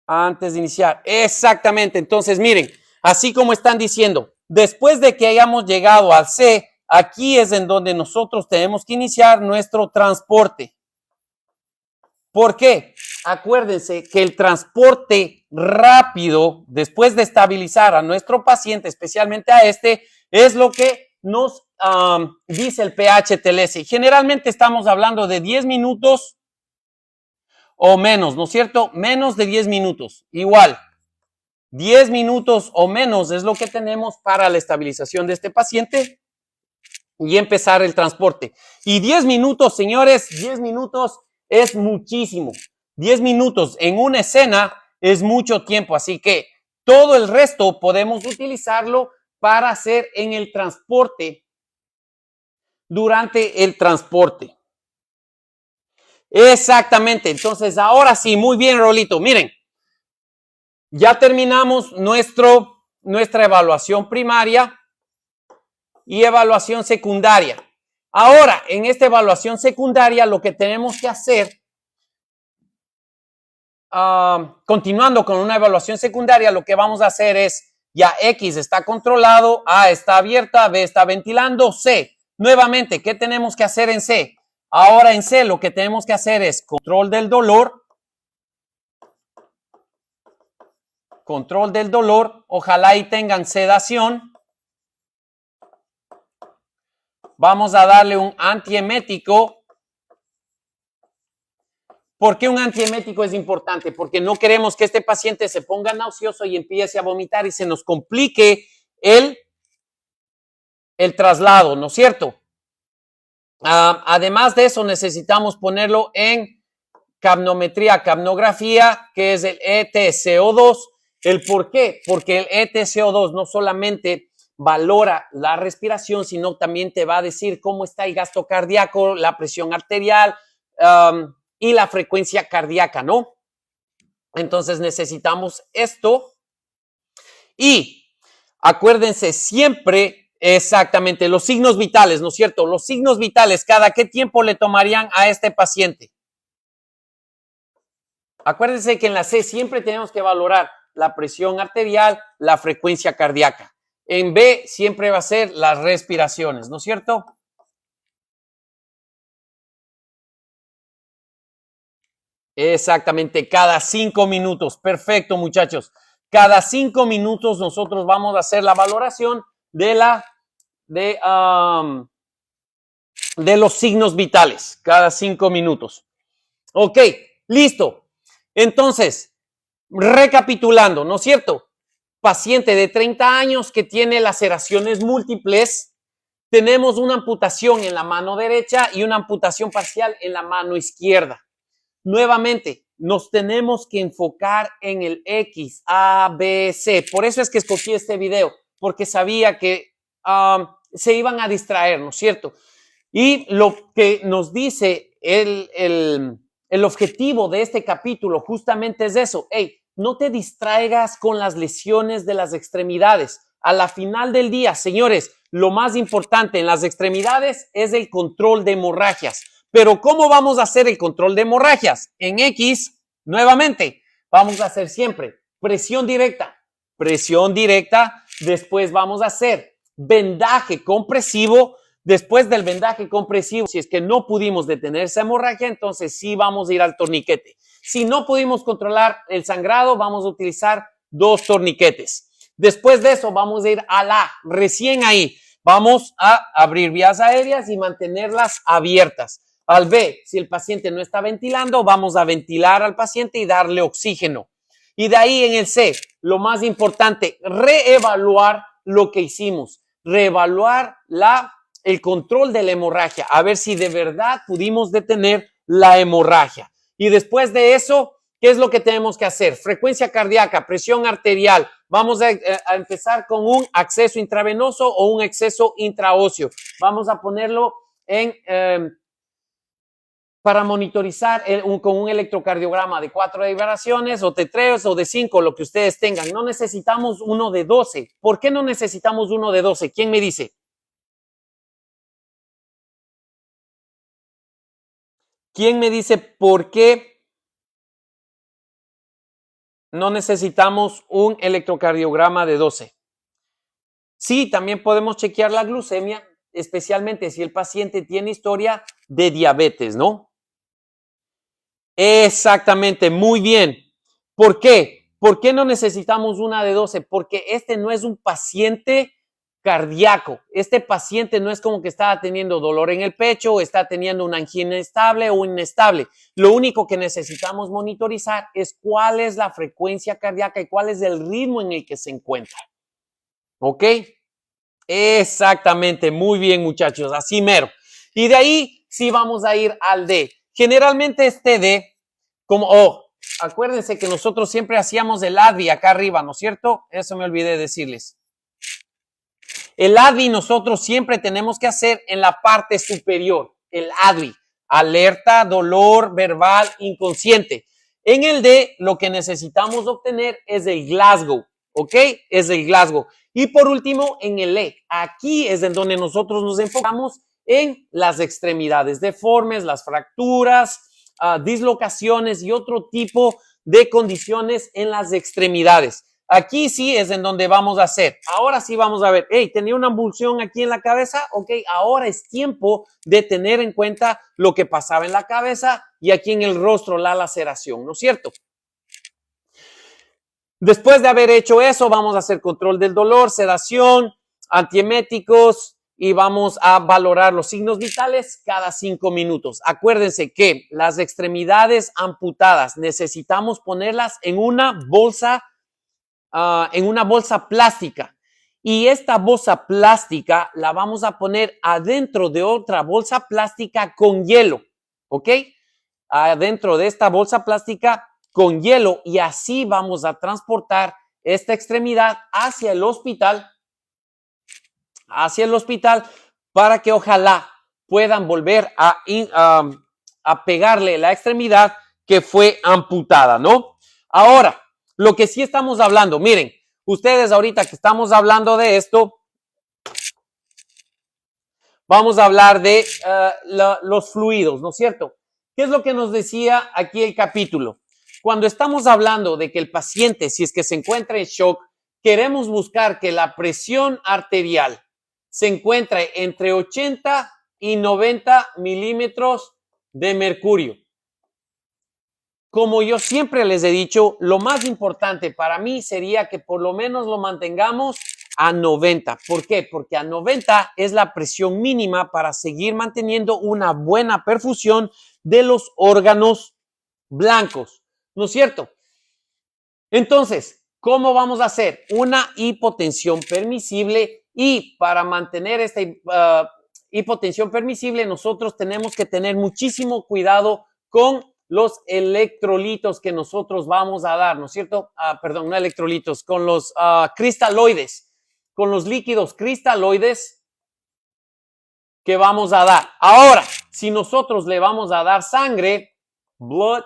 Antes de iniciar, exactamente. Entonces, miren, así como están diciendo, después de que hayamos llegado al C, aquí es en donde nosotros tenemos que iniciar nuestro transporte. ¿Por qué? Acuérdense que el transporte rápido, después de estabilizar a nuestro paciente, especialmente a este, es lo que nos dice el PH-TLS. Generalmente estamos hablando de 10 minutos o menos, ¿no es cierto? Menos de 10 minutos, igual. 10 minutos o menos es lo que tenemos para la estabilización de este paciente y empezar el transporte. Y 10 minutos, señores, 10 minutos es muchísimo. 10 minutos en una escena es mucho tiempo, así que todo el resto podemos utilizarlo para hacer en el transporte, durante el transporte. Exactamente, entonces ahora sí, muy bien, Rolito, miren. Ya terminamos nuestra evaluación primaria y evaluación secundaria. Ahora, en esta evaluación secundaria, lo que tenemos que hacer, continuando con una evaluación secundaria, lo que vamos a hacer es, ya X está controlado, A está abierta, B está ventilando, C. Nuevamente, ¿qué tenemos que hacer en C? Ahora en C lo que tenemos que hacer es control del dolor, ojalá y tengan sedación. Vamos a darle un antiemético. ¿Por qué un antiemético es importante? Porque no queremos que este paciente se ponga nauseoso y empiece a vomitar y se nos complique el traslado, ¿no es cierto? Además de eso, necesitamos ponerlo en capnografía, que es el ETCO2. ¿El por qué? Porque el ETCO2 no solamente valora la respiración, sino también te va a decir cómo está el gasto cardíaco, la presión arterial y la frecuencia cardíaca, ¿no? Entonces necesitamos esto. Y acuérdense siempre, exactamente, los signos vitales, ¿no es cierto? Los signos vitales, ¿cada qué tiempo le tomarían a este paciente? Acuérdense que en la C siempre tenemos que valorar la presión arterial, la frecuencia cardíaca. En B siempre va a ser las respiraciones, ¿no es cierto? Exactamente, cada 5 minutos. Perfecto, muchachos. Cada 5 minutos nosotros vamos a hacer la valoración de los signos vitales. Cada 5 minutos. Ok, listo. Entonces, recapitulando, ¿no es cierto? Paciente de 30 años que tiene laceraciones múltiples. Tenemos una amputación en la mano derecha y una amputación parcial en la mano izquierda. Nuevamente, nos tenemos que enfocar en el X, A, B, C. Por eso es que escogí este video, porque sabía que se iban a distraer, ¿no es cierto? Y lo que nos dice el objetivo de este capítulo justamente es eso. Hey, no te distraigas con las lesiones de las extremidades. A la final del día, señores, lo más importante en las extremidades es el control de hemorragias. Pero ¿cómo vamos a hacer el control de hemorragias? En X, nuevamente, vamos a hacer siempre presión directa, después vamos a hacer vendaje compresivo. Después del vendaje compresivo, si es que no pudimos detener esa hemorragia, entonces sí vamos a ir al torniquete. Si no pudimos controlar el sangrado, vamos a utilizar 2 torniquetes. Después de eso, vamos a ir a recién ahí, vamos a abrir vías aéreas y mantenerlas abiertas. Al B, si el paciente no está ventilando, vamos a ventilar al paciente y darle oxígeno. Y de ahí en el C, lo más importante, reevaluar lo que hicimos, reevaluar el control de la hemorragia, a ver si de verdad pudimos detener la hemorragia. Y después de eso, ¿qué es lo que tenemos que hacer? Frecuencia cardíaca, presión arterial. Vamos a empezar con un acceso intravenoso o un acceso intraóseo. Vamos a ponerlo para monitorizar con un electrocardiograma de 4 vibraciones o de 3 o de 5, lo que ustedes tengan. No necesitamos uno de 12. ¿Por qué no necesitamos uno de 12? ¿Quién me dice? ¿Quién me dice por qué no necesitamos un electrocardiograma de 12? Sí, también podemos chequear la glucemia, especialmente si el paciente tiene historia de diabetes, ¿no? Exactamente, muy bien. ¿Por qué? ¿Por qué no necesitamos una de 12? Porque este no es un paciente cardíaco. Este paciente no es como que estaba teniendo dolor en el pecho o está teniendo una angina estable o inestable. Lo único que necesitamos monitorizar es cuál es la frecuencia cardíaca y cuál es el ritmo en el que se encuentra. ¿Ok? Exactamente, muy bien muchachos, así mero. Y de ahí sí vamos a ir al D. Generalmente este D, acuérdense que nosotros siempre hacíamos el ADVI acá arriba, ¿no es cierto? Eso me olvidé decirles. El ADVI nosotros siempre tenemos que hacer en la parte superior, el ADVI, alerta, dolor, verbal, inconsciente. En el D, lo que necesitamos obtener es el Glasgow, ¿ok? Es el Glasgow. Y por último, en el E, aquí es en donde nosotros nos enfocamos en las extremidades deformes, las fracturas, dislocaciones y otro tipo de condiciones en las extremidades. Aquí sí es en donde vamos a hacer. Ahora sí vamos a ver, hey, tenía una abulsión aquí en la cabeza, ok, ahora es tiempo de tener en cuenta lo que pasaba en la cabeza y aquí en el rostro la laceración, ¿no es cierto? Después de haber hecho eso, vamos a hacer control del dolor, sedación, antieméticos y vamos a valorar los signos vitales cada 5 minutos. Acuérdense que las extremidades amputadas necesitamos ponerlas en una bolsa plástica. Y esta bolsa plástica la vamos a poner adentro de otra bolsa plástica con hielo, ¿ok? Adentro de esta bolsa plástica con hielo y así vamos a transportar esta extremidad hacia el hospital para que ojalá puedan volver a pegarle la extremidad que fue amputada, ¿no? Ahora, lo que sí estamos hablando, miren, ustedes ahorita que estamos hablando de esto, vamos a hablar de los fluidos, ¿no es cierto? ¿Qué es lo que nos decía aquí el capítulo? Cuando estamos hablando de que el paciente, si es que se encuentra en shock, queremos buscar que la presión arterial se encuentre entre 80 y 90 milímetros de mercurio. Como yo siempre les he dicho, lo más importante para mí sería que por lo menos lo mantengamos a 90. ¿Por qué? Porque a 90 es la presión mínima para seguir manteniendo una buena perfusión de los órganos blancos, ¿no es cierto? Entonces, ¿cómo vamos a hacer? Una hipotensión permisible y para mantener esta hipotensión permisible nosotros tenemos que tener muchísimo cuidado con los electrolitos que nosotros vamos a dar, ¿no es cierto? Perdón, no electrolitos, con los cristaloides, con los líquidos cristaloides que vamos a dar. Ahora, si nosotros le vamos a dar sangre, blood,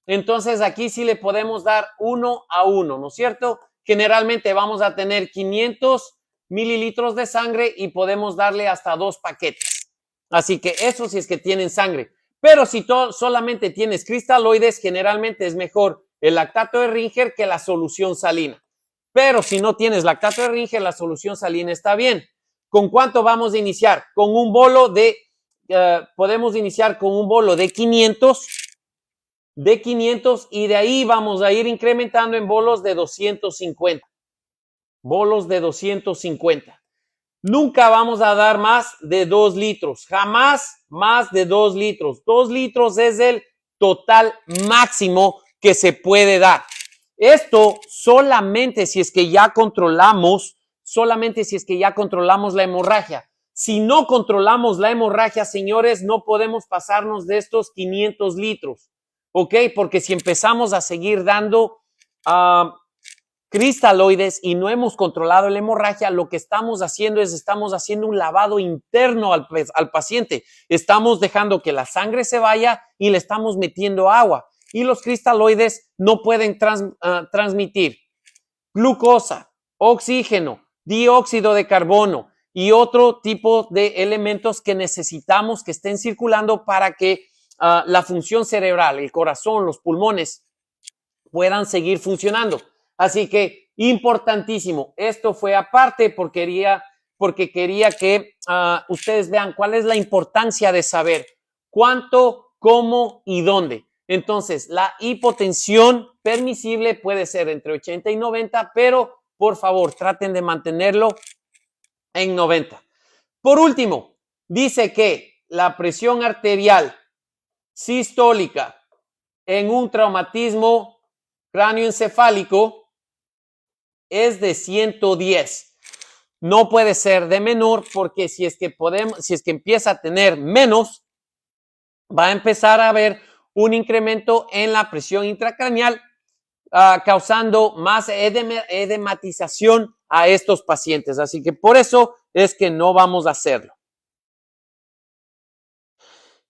entonces aquí sí le podemos dar 1 a 1, ¿no es cierto? Generalmente vamos a tener 500 mililitros de sangre y podemos darle hasta 2 paquetes. Así que eso sí es que tienen sangre. Pero si solamente tienes cristaloides, generalmente es mejor el lactato de Ringer que la solución salina. Pero si no tienes lactato de Ringer, la solución salina está bien. ¿Con cuánto vamos a iniciar? Con un bolo de, podemos iniciar con un bolo de 500 y de ahí vamos a ir incrementando en bolos de 250. Bolos de 250. Nunca vamos a dar más de 2 litros, jamás más de 2 litros. 2 litros es el total máximo que se puede dar. Esto solamente si es que ya controlamos la hemorragia. Si no controlamos la hemorragia, señores, no podemos pasarnos de estos 500 litros, ¿ok? Porque si empezamos a seguir dando cristaloides y no hemos controlado la hemorragia, lo que estamos haciendo un lavado interno al paciente. Estamos dejando que la sangre se vaya y le estamos metiendo agua. Y los cristaloides no pueden transmitir glucosa, oxígeno, dióxido de carbono y otro tipo de elementos que necesitamos que estén circulando para que la función cerebral, el corazón, los pulmones puedan seguir funcionando. Así que importantísimo. Esto fue aparte porque quería que ustedes vean cuál es la importancia de saber cuánto, cómo y dónde. Entonces, la hipotensión permisible puede ser entre 80 y 90, pero por favor traten de mantenerlo en 90. Por último, dice que la presión arterial sistólica en un traumatismo cráneoencefálico es de 110. No puede ser de menor, porque si es que empieza a tener menos, va a empezar a haber un incremento en la presión intracraneal, causando más edematización a estos pacientes. Así que por eso es que no vamos a hacerlo.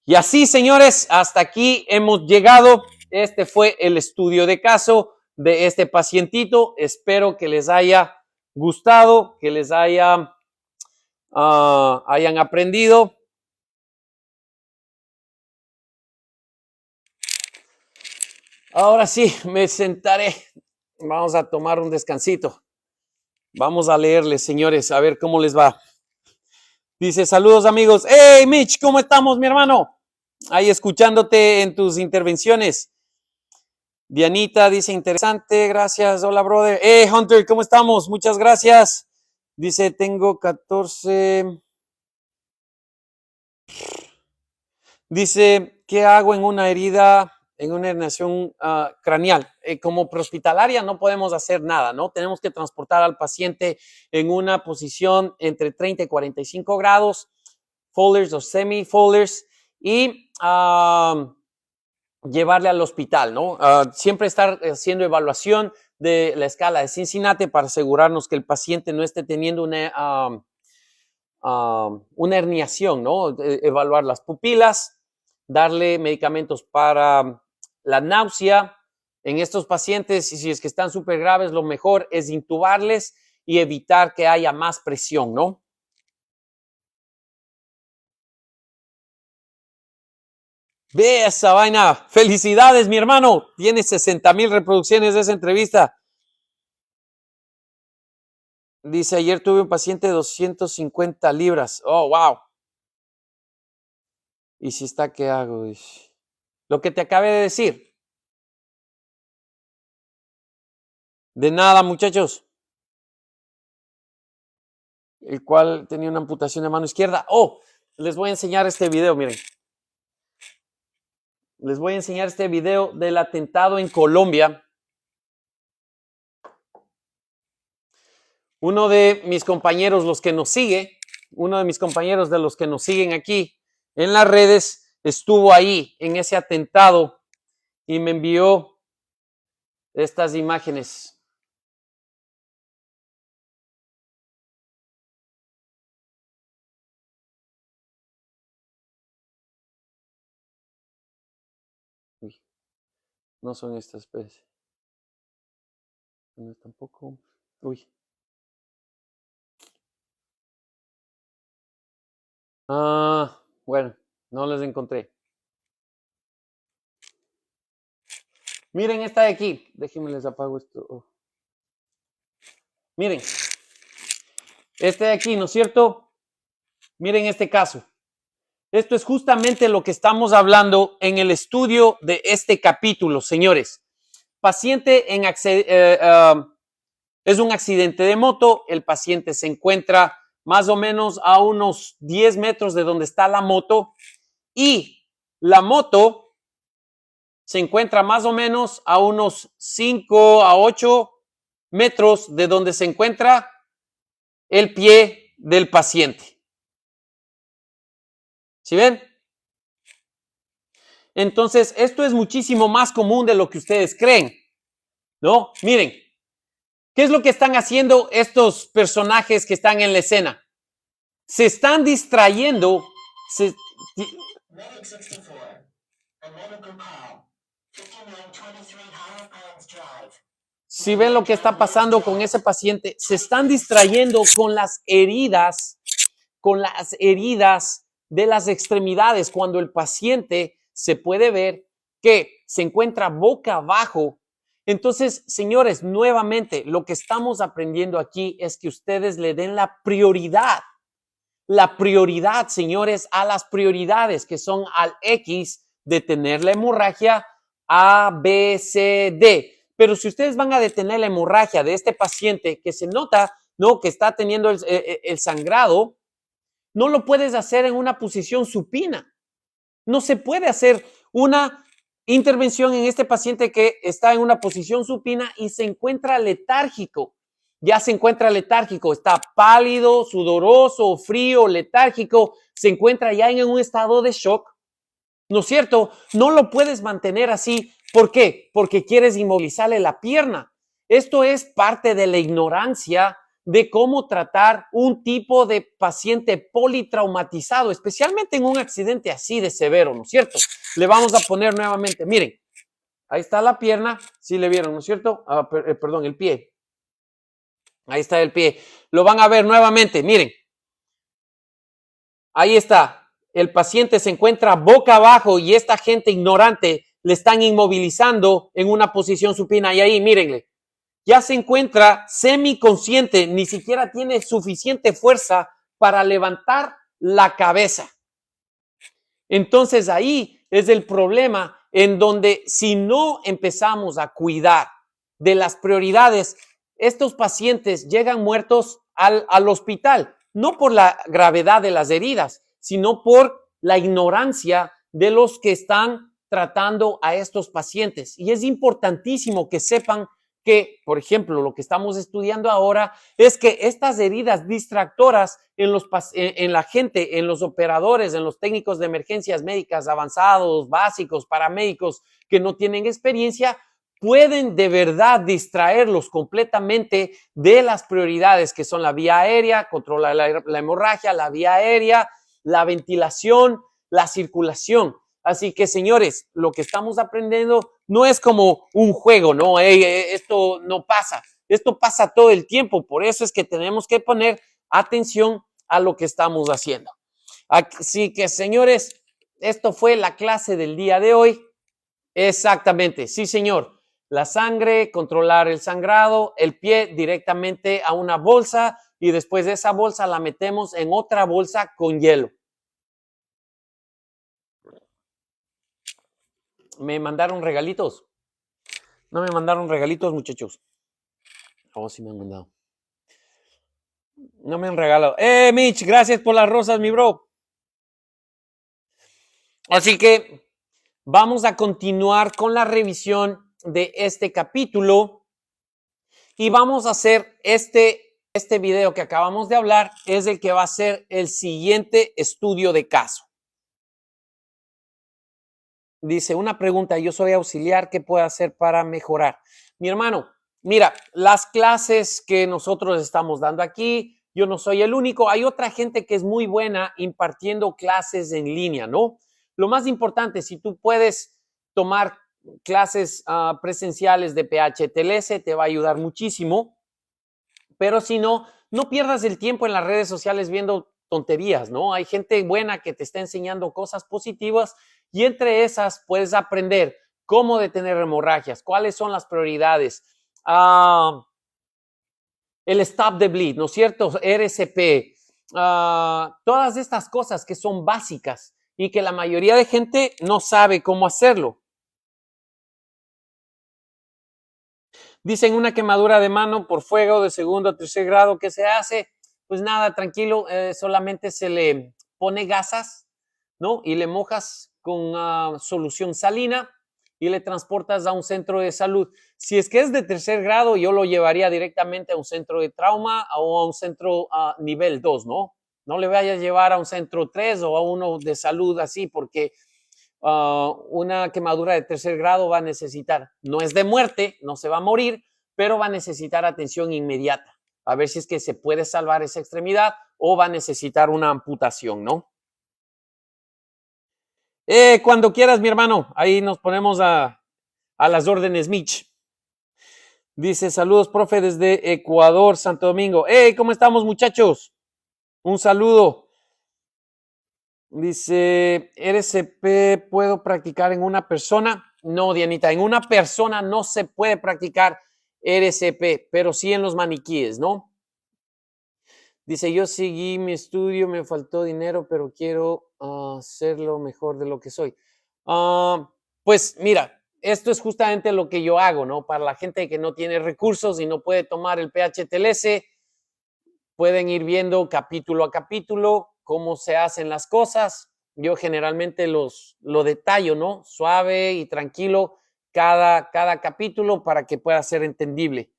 Y así, señores, hasta aquí hemos llegado. Este fue el estudio de caso de este pacientito. Espero que les haya gustado, que les hayan aprendido. Ahora sí, me sentaré. Vamos a tomar un descansito. Vamos a leerles, señores, a ver cómo les va. Dice, saludos amigos. Hey, Mitch, ¿cómo estamos, mi hermano? Ahí escuchándote en tus intervenciones. Dianita dice, interesante, gracias. Hola, brother. Hey, Hunter, ¿cómo estamos? Muchas gracias. Dice, tengo 14. Dice, ¿qué hago en una herida, en una herniación craneal? Como prehospitalaria no podemos hacer nada, ¿no? Tenemos que transportar al paciente en una posición entre 30 y 45 grados, folders o semi-folders, y llevarle al hospital, ¿no? Siempre estar haciendo evaluación de la escala de Cincinnati para asegurarnos que el paciente no esté teniendo una herniación, ¿no? Evaluar las pupilas, darle medicamentos para la náusea. En estos pacientes, si es que están súper graves, lo mejor es intubarles y evitar que haya más presión, ¿no? Ve esa vaina. Felicidades, mi hermano. Tiene 60,000 reproducciones de esa entrevista. Dice, ayer tuve un paciente de 250 libras. Oh, wow. ¿Y si está, qué hago? Lo que te acabé de decir. De nada, muchachos. El cual tenía una amputación de mano izquierda. Oh, les voy a enseñar este video, miren. Les voy a enseñar este video del atentado en Colombia. Uno de mis compañeros, uno de mis compañeros de los que nos siguen aquí en las redes, estuvo ahí en ese atentado y me envió estas imágenes. Uy, no son estas, pues. No, tampoco. Uy. Bueno, no les encontré. Miren esta de aquí. Déjenme les apago esto. Oh. Miren. Este de aquí, ¿no es cierto? Miren este caso. Esto es justamente lo que estamos hablando en el estudio de este capítulo, señores. Paciente es un accidente de moto. El paciente se encuentra más o menos a unos 10 metros de donde está la moto y la moto se encuentra más o menos a unos 5 a 8 metros de donde se encuentra el pie del paciente. ¿Sí ven? Entonces, esto es muchísimo más común de lo que ustedes creen, ¿no? Miren, ¿qué es lo que están haciendo estos personajes que están en la escena? Se están distrayendo. Si ven lo que está pasando con ese paciente, se están distrayendo con las heridas de las extremidades, cuando el paciente se puede ver que se encuentra boca abajo. Entonces, señores, nuevamente, lo que estamos aprendiendo aquí es que ustedes le den la prioridad, señores, a las prioridades, que son al X de tener la hemorragia A, B, C, D. Pero si ustedes van a detener la hemorragia de este paciente, que se nota ¿no? Que está teniendo el sangrado, no lo puedes hacer en una posición supina. No se puede hacer una intervención en este paciente que está en una posición supina y se encuentra letárgico. Ya se encuentra letárgico, está pálido, sudoroso, frío, letárgico, se encuentra ya en un estado de shock, ¿no es cierto? No lo puedes mantener así. ¿Por qué? Porque quieres inmovilizarle la pierna. Esto es parte de la ignorancia de cómo tratar un tipo de paciente politraumatizado, especialmente en un accidente así de severo, ¿no es cierto? Le vamos a poner nuevamente, miren, ahí está la pierna, sí le vieron, ¿no es cierto? Perdón, el pie. Ahí está el pie. Lo van a ver nuevamente, miren. Ahí está. El paciente se encuentra boca abajo y esta gente ignorante le están inmovilizando en una posición supina. Y ahí, mírenle, ya se encuentra semiconsciente, ni siquiera tiene suficiente fuerza para levantar la cabeza. Entonces ahí es el problema en donde si no empezamos a cuidar de las prioridades, estos pacientes llegan muertos al hospital, no por la gravedad de las heridas, sino por la ignorancia de los que están tratando a estos pacientes. Y es importantísimo que sepan que, por ejemplo, lo que estamos estudiando ahora es que estas heridas distractoras en la gente, en los operadores, en los técnicos de emergencias médicas avanzados, básicos, paramédicos que no tienen experiencia, pueden de verdad distraerlos completamente de las prioridades que son la vía aérea, controlar la hemorragia, la vía aérea, la ventilación, la circulación. Así que, señores, lo que estamos aprendiendo no es como un juego, ¿no? Esto no pasa, esto pasa todo el tiempo, por eso es que tenemos que poner atención a lo que estamos haciendo. Así que, señores, esto fue la clase del día de hoy. Exactamente, sí, señor. La sangre, controlar el sangrado, el pie directamente a una bolsa y después de esa bolsa la metemos en otra bolsa con hielo. Me mandaron regalitos. No me mandaron regalitos, muchachos. Oh, sí me han mandado. No me han regalado. Mitch, gracias por las rosas, mi bro. Así que vamos a continuar con la revisión de este capítulo y vamos a hacer este video que acabamos de hablar, es el que va a ser el siguiente estudio de caso. Dice, una pregunta, yo soy auxiliar, ¿qué puedo hacer para mejorar? Mi hermano, mira, las clases que nosotros estamos dando aquí, yo no soy el único, hay otra gente que es muy buena impartiendo clases en línea, ¿no? Lo más importante, si tú puedes tomar clases presenciales de PHTLS, te va a ayudar muchísimo, pero si no, no pierdas el tiempo en las redes sociales viendo tonterías, ¿no? Hay gente buena que te está enseñando cosas positivas y entre esas puedes aprender cómo detener hemorragias, cuáles son las prioridades, el stop the bleed, ¿no es cierto? RCP, todas estas cosas que son básicas y que la mayoría de gente no sabe cómo hacerlo. Dicen una quemadura de mano por fuego de segundo o tercer grado, ¿qué se hace? Pues nada, tranquilo, solamente se le pone gasas, ¿no? Y le mojas con solución salina y le transportas a un centro de salud. Si es que es de tercer grado, yo lo llevaría directamente a un centro de trauma o a un centro nivel 2, ¿no? No le vayas a llevar a un centro 3 o a uno de salud así, porque una quemadura de tercer grado va a necesitar, no es de muerte, no se va a morir, pero va a necesitar atención inmediata. A ver si es que se puede salvar esa extremidad o va a necesitar una amputación, ¿no? Cuando quieras, mi hermano, ahí nos ponemos a las órdenes, Mitch. Dice, saludos, profe, desde Ecuador, Santo Domingo. ¿Cómo estamos, muchachos? Un saludo. Dice, RCP, ¿puedo practicar en una persona? No, Dianita, en una persona no se puede practicar RCP, pero sí en los maniquíes, ¿no? Dice, yo seguí mi estudio, me faltó dinero, pero quiero hacerlo mejor de lo que soy. Pues mira, esto es justamente lo que yo hago, ¿no? Para la gente que no tiene recursos y no puede tomar el PHTLS, pueden ir viendo capítulo a capítulo cómo se hacen las cosas. Yo generalmente lo detallo, ¿no? Suave y tranquilo cada capítulo para que pueda ser entendible.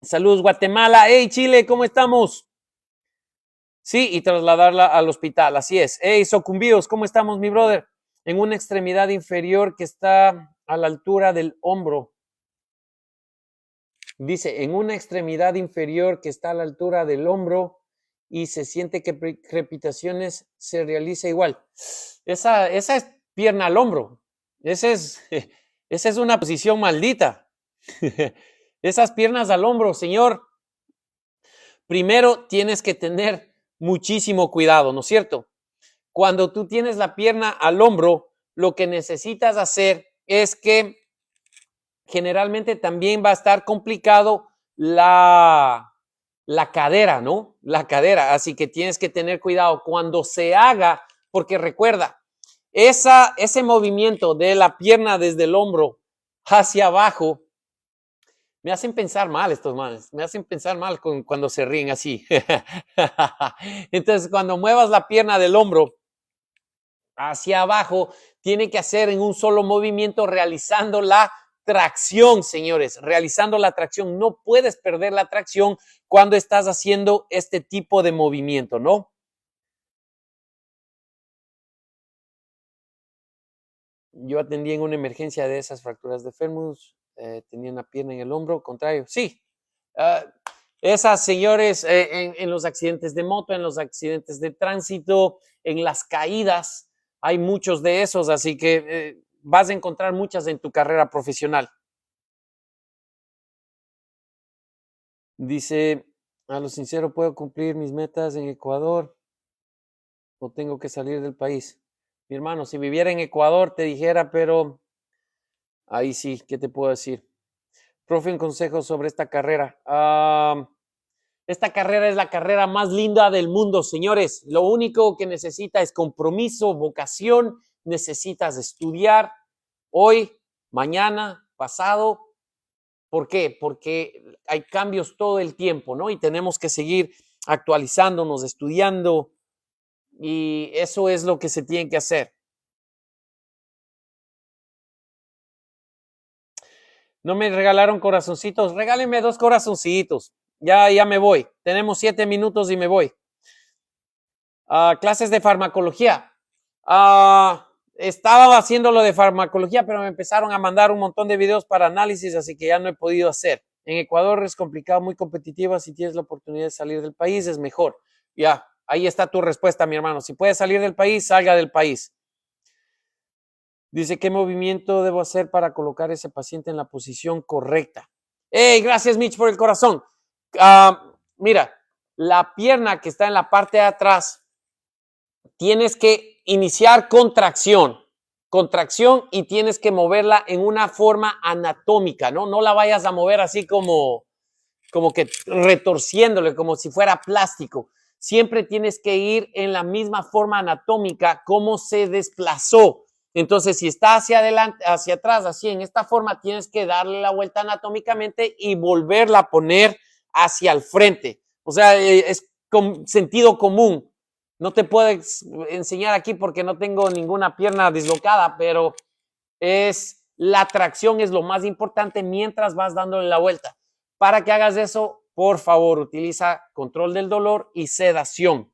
Saludos, Guatemala. Hey, Chile, ¿cómo estamos? Sí, y trasladarla al hospital, así es. Hey, Socumbíos, ¿cómo estamos, mi brother? En una extremidad inferior que está a la altura del hombro. Dice, en una extremidad inferior que está a la altura del hombro y se siente que crepitaciones se realiza igual. Esa es pierna al hombro. Esa es una posición maldita. Esas piernas al hombro, señor. Primero tienes que tener muchísimo cuidado, ¿no es cierto? Cuando tú tienes la pierna al hombro, lo que necesitas hacer es que generalmente también va a estar complicado la cadera, ¿no? La cadera, así que tienes que tener cuidado cuando se haga, porque recuerda, ese movimiento de la pierna desde el hombro hacia abajo, me hacen pensar mal estos males, me hacen pensar mal cuando se ríen así. Entonces, cuando muevas la pierna del hombro hacia abajo, tiene que hacer en un solo movimiento realizando la tracción, señores, realizando la tracción. No puedes perder la tracción cuando estás haciendo este tipo de movimiento, ¿no? Yo atendí en una emergencia de esas fracturas de fémur, tenía una pierna en el hombro, contrario. Sí, esas, señores, en los accidentes de moto, en los accidentes de tránsito, en las caídas, hay muchos de esos, así que vas a encontrar muchas en tu carrera profesional. Dice, a lo sincero, ¿puedo cumplir mis metas en Ecuador o tengo que salir del país? Mi hermano, si viviera en Ecuador te dijera, pero ahí sí, ¿qué te puedo decir? Profe, un consejo sobre esta carrera. Esta carrera es la carrera más linda del mundo, señores. Lo único que necesita es compromiso, vocación, necesitas estudiar hoy, mañana, pasado. ¿Por qué? Porque hay cambios todo el tiempo, ¿no? Y tenemos que seguir actualizándonos, estudiando, y eso es lo que se tiene que hacer. No me regalaron corazoncitos, regálenme 2 corazoncitos. Ya me voy. Tenemos 7 minutos y me voy. Clases de farmacología. Estaba haciendo lo de farmacología, pero me empezaron a mandar un montón de videos para análisis, así que ya no he podido hacer. En Ecuador es complicado, muy competitiva. Si tienes la oportunidad de salir del país, es mejor. Ya, ahí está tu respuesta, mi hermano. Si puedes salir del país, salga del país. Dice, ¿qué movimiento debo hacer para colocar a ese paciente en la posición correcta? ¡Hey! Gracias, Mitch, por el corazón. Mira, la pierna que está en la parte de atrás, tienes que iniciar contracción y tienes que moverla en una forma anatómica, ¿no? No la vayas a mover así como que retorciéndole, como si fuera plástico. Siempre tienes que ir en la misma forma anatómica como se desplazó. Entonces, si está hacia adelante, hacia atrás, así en esta forma, tienes que darle la vuelta anatómicamente y volverla a poner hacia el frente. O sea, es con sentido común. No te puedo enseñar aquí porque no tengo ninguna pierna dislocada, pero la tracción es lo más importante mientras vas dándole la vuelta. Para que hagas eso, por favor, utiliza control del dolor y sedación.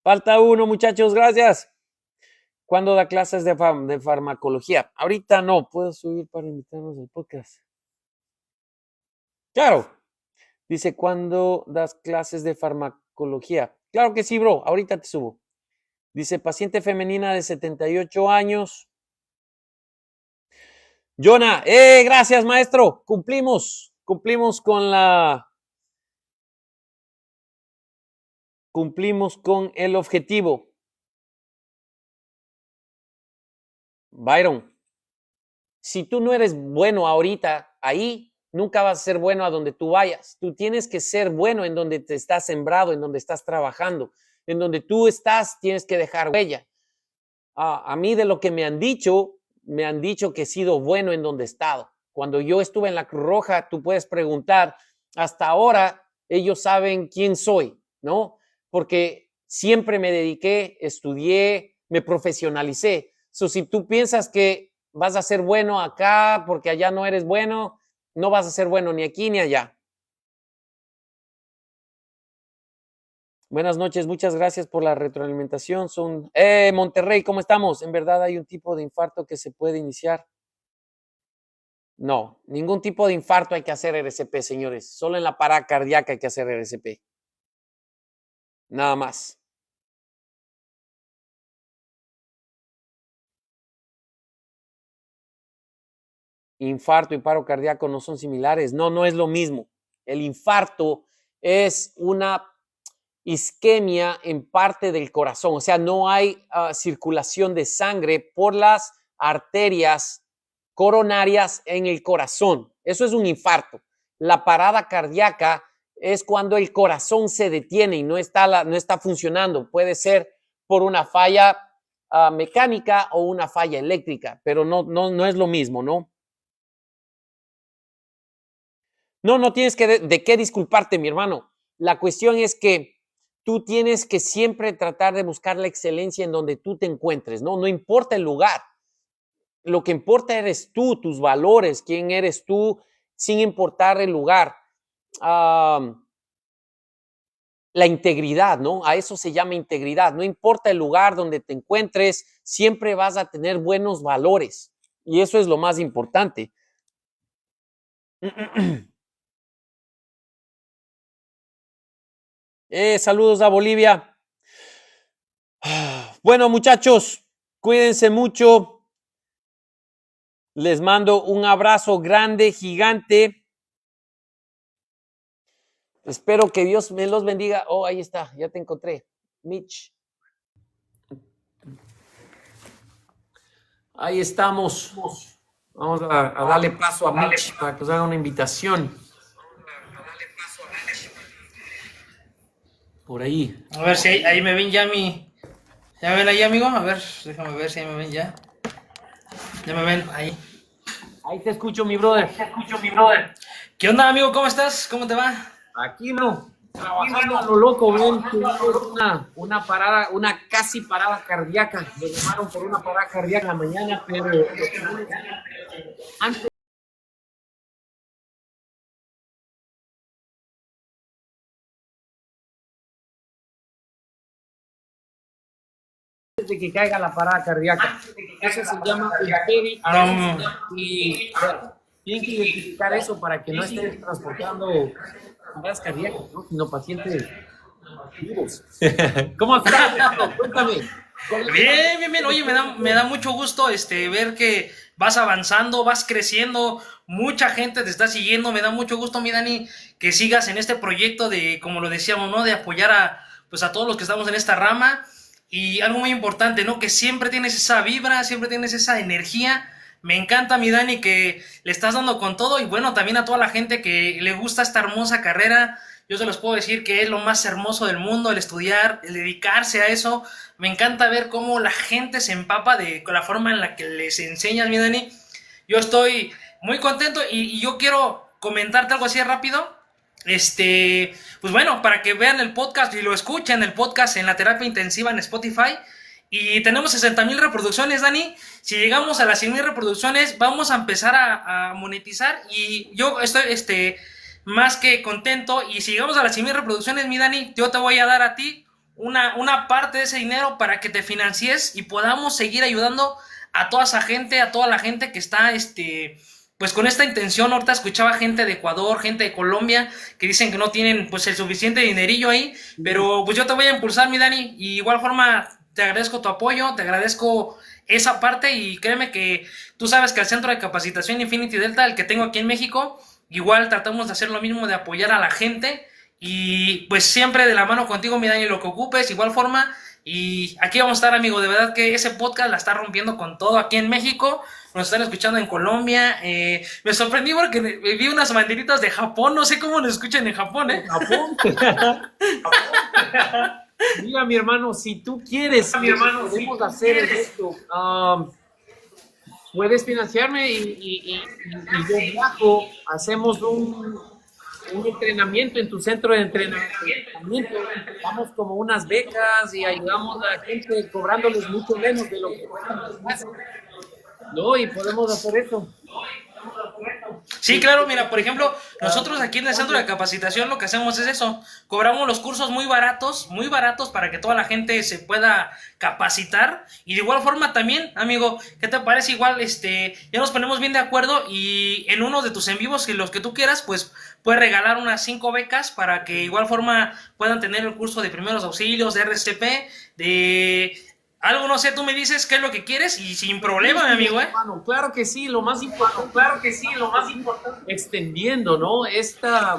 Falta uno, muchachos, gracias. ¿Cuándo da clases de farmacología? Ahorita no, puedo subir para invitarnos al podcast. Claro. Dice, ¿cuándo das clases de farmacología? Claro que sí, bro, ahorita te subo. Dice, paciente femenina de 78 años. Jonah, gracias, maestro. Cumplimos con el objetivo. Byron, si tú no eres bueno ahorita ahí, nunca vas a ser bueno a donde tú vayas. Tú tienes que ser bueno en donde te estás sembrado, en donde estás trabajando, en donde tú estás, tienes que dejar huella. A mí de lo que me han dicho que he sido bueno en donde he estado. Cuando yo estuve en la Cruz Roja, tú puedes preguntar, hasta ahora ellos saben quién soy, ¿no? Porque siempre me dediqué, estudié, me profesionalicé. Si tú piensas que vas a ser bueno acá porque allá no eres bueno, no vas a ser bueno ni aquí ni allá. Buenas noches, muchas gracias por la retroalimentación. Monterrey, ¿cómo estamos? ¿En verdad hay un tipo de infarto que se puede iniciar? No, ningún tipo de infarto hay que hacer RCP, señores. Solo en la parada cardíaca hay que hacer RCP. Nada más. Infarto y paro cardíaco no son similares. No, no es lo mismo. El infarto es una isquemia en parte del corazón. O sea, no hay circulación de sangre por las arterias coronarias en el corazón. Eso es un infarto. La parada cardíaca es cuando el corazón se detiene y no está funcionando. Puede ser por una falla mecánica o una falla eléctrica, pero no es lo mismo, ¿no? No tienes de qué disculparte, mi hermano. La cuestión es que tú tienes que siempre tratar de buscar la excelencia en donde tú te encuentres, ¿no? No importa el lugar. Lo que importa eres tú, tus valores, quién eres tú, sin importar el lugar. La integridad, ¿no? A eso se llama integridad. No importa el lugar donde te encuentres, siempre vas a tener buenos valores. Y eso es lo más importante. Saludos a Bolivia. Bueno, muchachos, cuídense mucho. Les mando un abrazo grande, gigante. Espero que Dios me los bendiga. Oh, ahí está, ya te encontré. Mitch. Ahí estamos. Vamos a darle paso a Mitch para que os haga una invitación. Por ahí. A ver si ahí me ven ya ¿Ya me ven ahí, amigo? A ver, déjame ver si ahí me ven ya. Ya me ven ahí. Ahí te escucho, mi brother. ¿Qué onda, amigo? ¿Cómo estás? ¿Cómo te va? Aquí no. Trabajando a lo loco, ven. Una parada, una casi parada cardíaca. Me llamaron por una parada cardíaca en la mañana, pero antes de que caiga la parada cardíaca. Eso se llama el PERI. Y bueno, tienen que identificar eso para que no estén transportando paradas cardíacas, ¿no? Sino pacientes vivos. ¿Cómo estás? Cuéntame. Bien. Oye, me da mucho gusto ver que vas avanzando, vas creciendo, mucha gente te está siguiendo. Me da mucho gusto, mi Dani, que sigas en este proyecto de, como lo decíamos, ¿no? De apoyar a todos los que estamos en esta rama. Y algo muy importante, ¿no? Que siempre tienes esa vibra, siempre tienes esa energía. Me encanta, mi Dani, que le estás dando con todo. Y bueno, también a toda la gente que le gusta esta hermosa carrera. Yo se los puedo decir que es lo más hermoso del mundo, el estudiar, el dedicarse a eso. Me encanta ver cómo la gente se empapa de la forma en la que les enseñas, mi Dani. Yo estoy muy contento y yo quiero comentarte algo así rápido. Pues bueno, para que vean el podcast y lo escuchen, el podcast en la terapia intensiva en Spotify. Y tenemos 60,000 reproducciones, Dani. Si llegamos a las 100,000 reproducciones, vamos a empezar a monetizar. Y yo estoy más que contento. Y si llegamos a las 100,000 reproducciones, mi Dani, yo te voy a dar a ti una parte de ese dinero para que te financies y podamos seguir ayudando a toda esa gente, a toda la gente que está pues con esta intención. Ahorita escuchaba gente de Ecuador, gente de Colombia, que dicen que no tienen pues el suficiente dinerillo ahí, pero pues yo te voy a impulsar, mi Dani, y igual forma te agradezco tu apoyo, te agradezco esa parte, y créeme que tú sabes que el centro de capacitación Infinity Delta, el que tengo aquí en México, igual tratamos de hacer lo mismo, de apoyar a la gente, y pues siempre de la mano contigo, mi Dani, lo que ocupes, igual forma. Y aquí vamos a estar, amigo. De verdad que ese podcast la está rompiendo con todo aquí en México. Nos están escuchando en Colombia. Me sorprendí porque vi unas banderitas de Japón. No sé cómo nos escuchan en Japón, ¿eh? Japón. Mira, mi hermano, si tú quieres, podemos hacer esto. puedes financiarme y yo viajo, hacemos un entrenamiento en tu centro de entrenamiento, damos como unas becas y ayudamos a la gente cobrándoles mucho menos de lo que cuestan las clases, ¿no? Y podemos hacer eso. Sí, claro, mira, por ejemplo, nosotros aquí en el centro de capacitación lo que hacemos es eso, cobramos los cursos muy baratos para que toda la gente se pueda capacitar y de igual forma también, amigo, ¿qué te parece? Igual, ya nos ponemos bien de acuerdo y en uno de tus en vivos, y los que tú quieras, pues puedes regalar unas 5 becas para que de igual forma puedan tener el curso de primeros auxilios, de RCP, de algo, no sé, tú me dices qué es lo que quieres y sin problema, mi amigo, ¿eh? Hermano, claro que sí, lo más importante, extendiendo, ¿no? Esta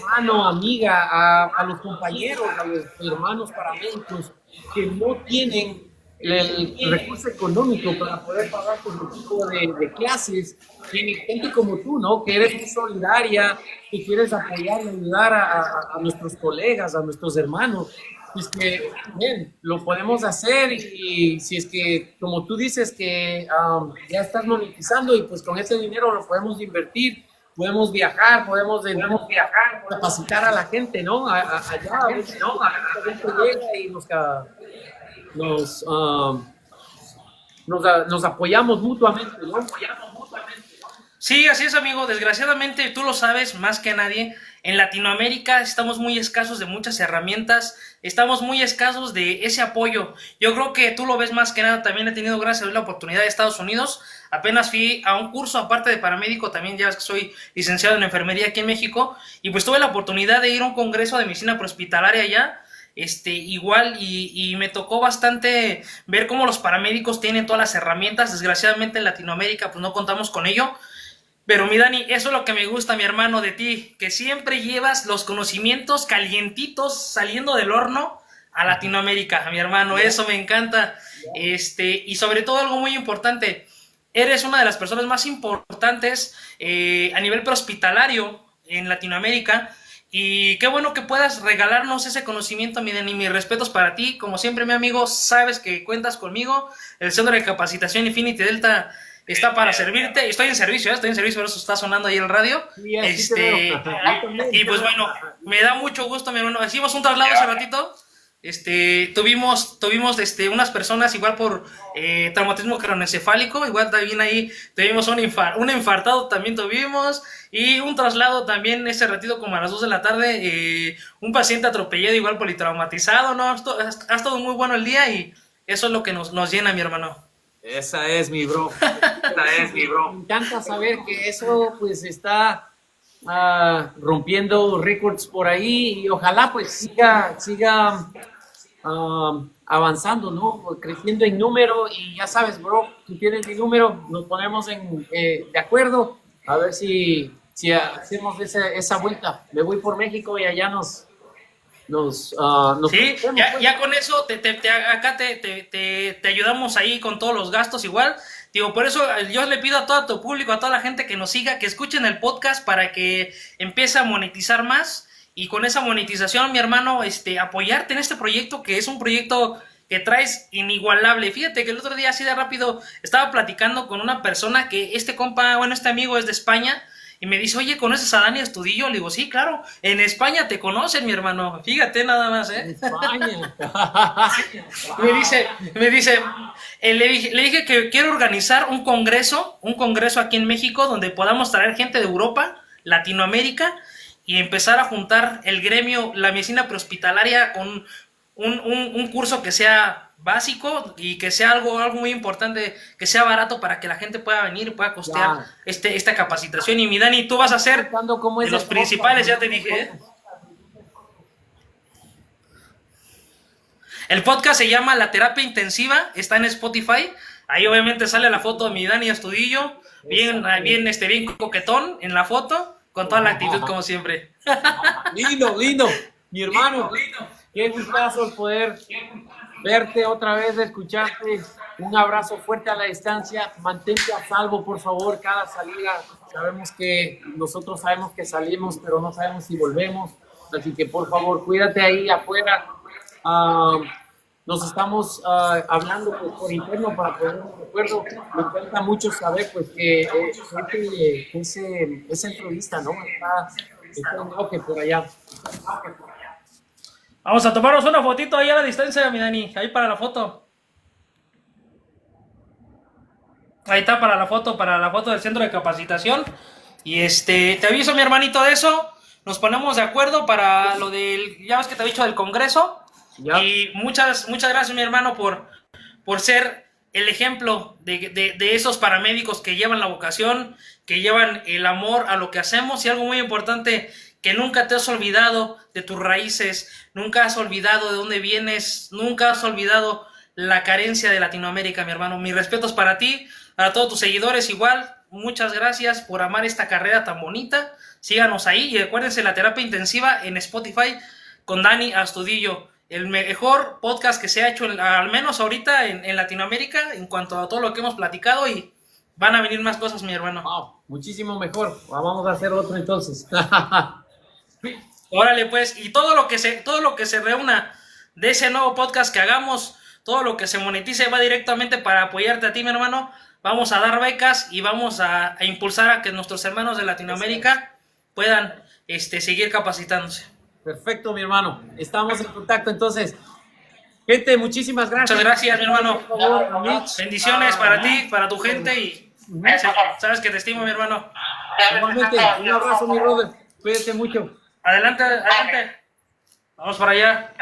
mano amiga a los compañeros, a los hermanos paramédicos que no tienen el recurso económico para poder pagar su tipo de clases. Y gente como tú, ¿no? Que eres muy solidaria, que quieres apoyar y ayudar a nuestros colegas, a nuestros hermanos. Pues que, bien, lo podemos hacer y si es que, como tú dices, que ya estás monetizando y pues con ese dinero lo podemos invertir, podemos viajar, podemos capacitar a la gente, ¿no? Allá, a veces, ¿no? La gente llega y nos apoyamos mutuamente, ¿no? Sí, así es, amigo. Desgraciadamente, tú lo sabes más que nadie. En Latinoamérica estamos muy escasos de muchas herramientas, estamos muy escasos de ese apoyo. Yo creo que tú lo ves más que nada. También he tenido, gracias a Dios, la oportunidad de Estados Unidos. Apenas fui a un curso, aparte de paramédico, también ya soy licenciado en enfermería aquí en México. Y pues tuve la oportunidad de ir a un congreso de medicina prehospitalaria allá. Igual y me tocó bastante ver cómo los paramédicos tienen todas las herramientas. Desgraciadamente en Latinoamérica pues no contamos con ello. Pero mi Dani, eso es lo que me gusta, mi hermano, de ti, que siempre llevas los conocimientos calientitos saliendo del horno a Latinoamérica, mi hermano, eso me encanta. Y sobre todo algo muy importante, eres una de las personas más importantes a nivel prehospitalario en Latinoamérica. Y qué bueno que puedas regalarnos ese conocimiento, mi Dani. Mis respetos para ti. Como siempre, mi amigo, sabes que cuentas conmigo. El Centro de Capacitación Infinity Delta está para servirte. Estoy en servicio, por eso está sonando ahí el radio. Sí, así te veo. Y pues bueno, me da mucho gusto, mi hermano. Hicimos un traslado hace ratito. Tuvimos unas personas igual por traumatismo craneoencefálico, igual también ahí tuvimos un infartado también tuvimos, y un traslado también ese ratito como a las 2 de la tarde, un paciente atropellado igual politraumatizado, ¿no? Ha estado muy bueno el día y eso es lo que nos llena, mi hermano. Esa es mi bro. Me encanta saber que eso pues está rompiendo récords por ahí y ojalá pues siga avanzando, ¿no? Creciendo en número y ya sabes, bro, tú tienes mi número, nos ponemos de acuerdo a ver si hacemos esa vuelta. Me voy por México y allá nos sí, ya con eso acá te ayudamos ahí con todos los gastos igual. Digo, por eso yo le pido a todo tu público, a toda la gente que nos siga, que escuchen el podcast para que empiece a monetizar más. Y con esa monetización, mi hermano, apoyarte en este proyecto, que es un proyecto que traes inigualable. Fíjate que el otro día, así de rápido, estaba platicando con una persona que este amigo es de España. Y me dice, oye, ¿conoces a Dani Astudillo? Le digo, sí, claro, en España te conocen, mi hermano. Fíjate nada más, ¿eh? España. me dice, le dije que quiero organizar un congreso aquí en México, donde podamos traer gente de Europa, Latinoamérica, y empezar a juntar el gremio, la medicina prehospitalaria, con un curso que sea básico y que sea algo muy importante, que sea barato para que la gente pueda venir y pueda costear esta capacitación. Y mi Dani, tú vas a ser de los principales, ya te dije, ¿eh? El podcast se llama La Terapia Intensiva, está en Spotify. Ahí obviamente sale la foto de mi Dani Astudillo, bien coquetón en la foto, con toda la actitud como siempre. Lindo, mi hermano. Qué gustazo poder verte otra vez, escucharte. Un abrazo fuerte a la distancia. Mantente a salvo, por favor, cada salida. Nosotros sabemos que salimos, pero no sabemos si volvemos. Así que, por favor, cuídate ahí afuera. nos estamos hablando pues, por interno para ponernos de acuerdo. Me encanta mucho saber pues que ese entrevista, ¿no? Está en auge por allá. Vamos a tomarnos una fotito ahí a la distancia, mi Dani. Ahí para la foto. Ahí está para la foto del centro de capacitación. Y te aviso, mi hermanito, de eso. Nos ponemos de acuerdo para lo del, ya ves que te he dicho del Congreso. Ya. Y muchas gracias, mi hermano, por ser el ejemplo de esos paramédicos que llevan la vocación, que llevan el amor a lo que hacemos. Y algo muy importante, que nunca te has olvidado de tus raíces, nunca has olvidado de dónde vienes, nunca has olvidado la carencia de Latinoamérica, mi hermano. Mis respetos para ti, a todos tus seguidores igual. Muchas gracias por amar esta carrera tan bonita. Síganos ahí y acuérdense, la terapia intensiva en Spotify con Dani Astudillo. El mejor podcast que se ha hecho, al menos ahorita en Latinoamérica, en cuanto a todo lo que hemos platicado, y van a venir más cosas, mi hermano. Wow, muchísimo mejor. Vamos a hacer otro entonces. Órale, pues, y todo lo que se reúna de ese nuevo podcast que hagamos, todo lo que se monetice va directamente para apoyarte a ti, mi hermano. Vamos a dar becas y vamos a impulsar a que nuestros hermanos de Latinoamérica puedan seguir capacitándose. Perfecto, mi hermano. Estamos en contacto entonces. Gente, muchísimas gracias. Muchas gracias, mi hermano. Por favor, bendiciones para ti, para tu gente, y sabes que te estimo, mi hermano. Igualmente, un abrazo, mi brother. Cuídate mucho. Adelante. Vamos para allá.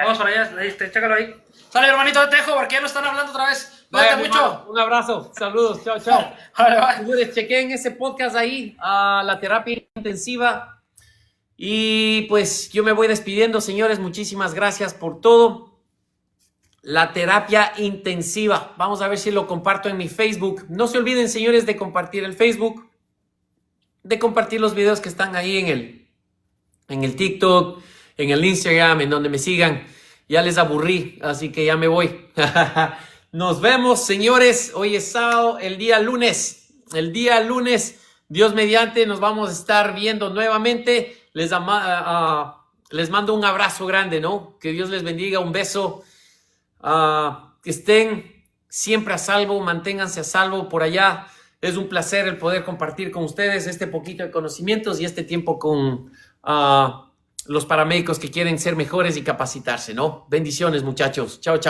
Chécalo ahí. Sale, hermanito, te dejo porque ya no están hablando otra vez. Cuídate mucho. Hermano, un abrazo. Saludos. Chao. Vale. Señores, chequen ese podcast ahí, la terapia intensiva. Y pues yo me voy despidiendo, señores. Muchísimas gracias por todo. La terapia intensiva. Vamos a ver si lo comparto en mi Facebook. No se olviden, señores, de compartir el Facebook, de compartir los videos que están ahí en el TikTok, en el Instagram, en donde me sigan. Ya les aburrí, así que ya me voy. Nos vemos, señores. Hoy es sábado, el día lunes, Dios mediante, nos vamos a estar viendo nuevamente. Les mando un abrazo grande, ¿no? Que Dios les bendiga, un beso. Que estén siempre a salvo, manténganse a salvo por allá. Es un placer el poder compartir con ustedes este poquito de conocimientos y este tiempo con los paramédicos que quieren ser mejores y capacitarse, ¿no? Bendiciones, muchachos. Chao.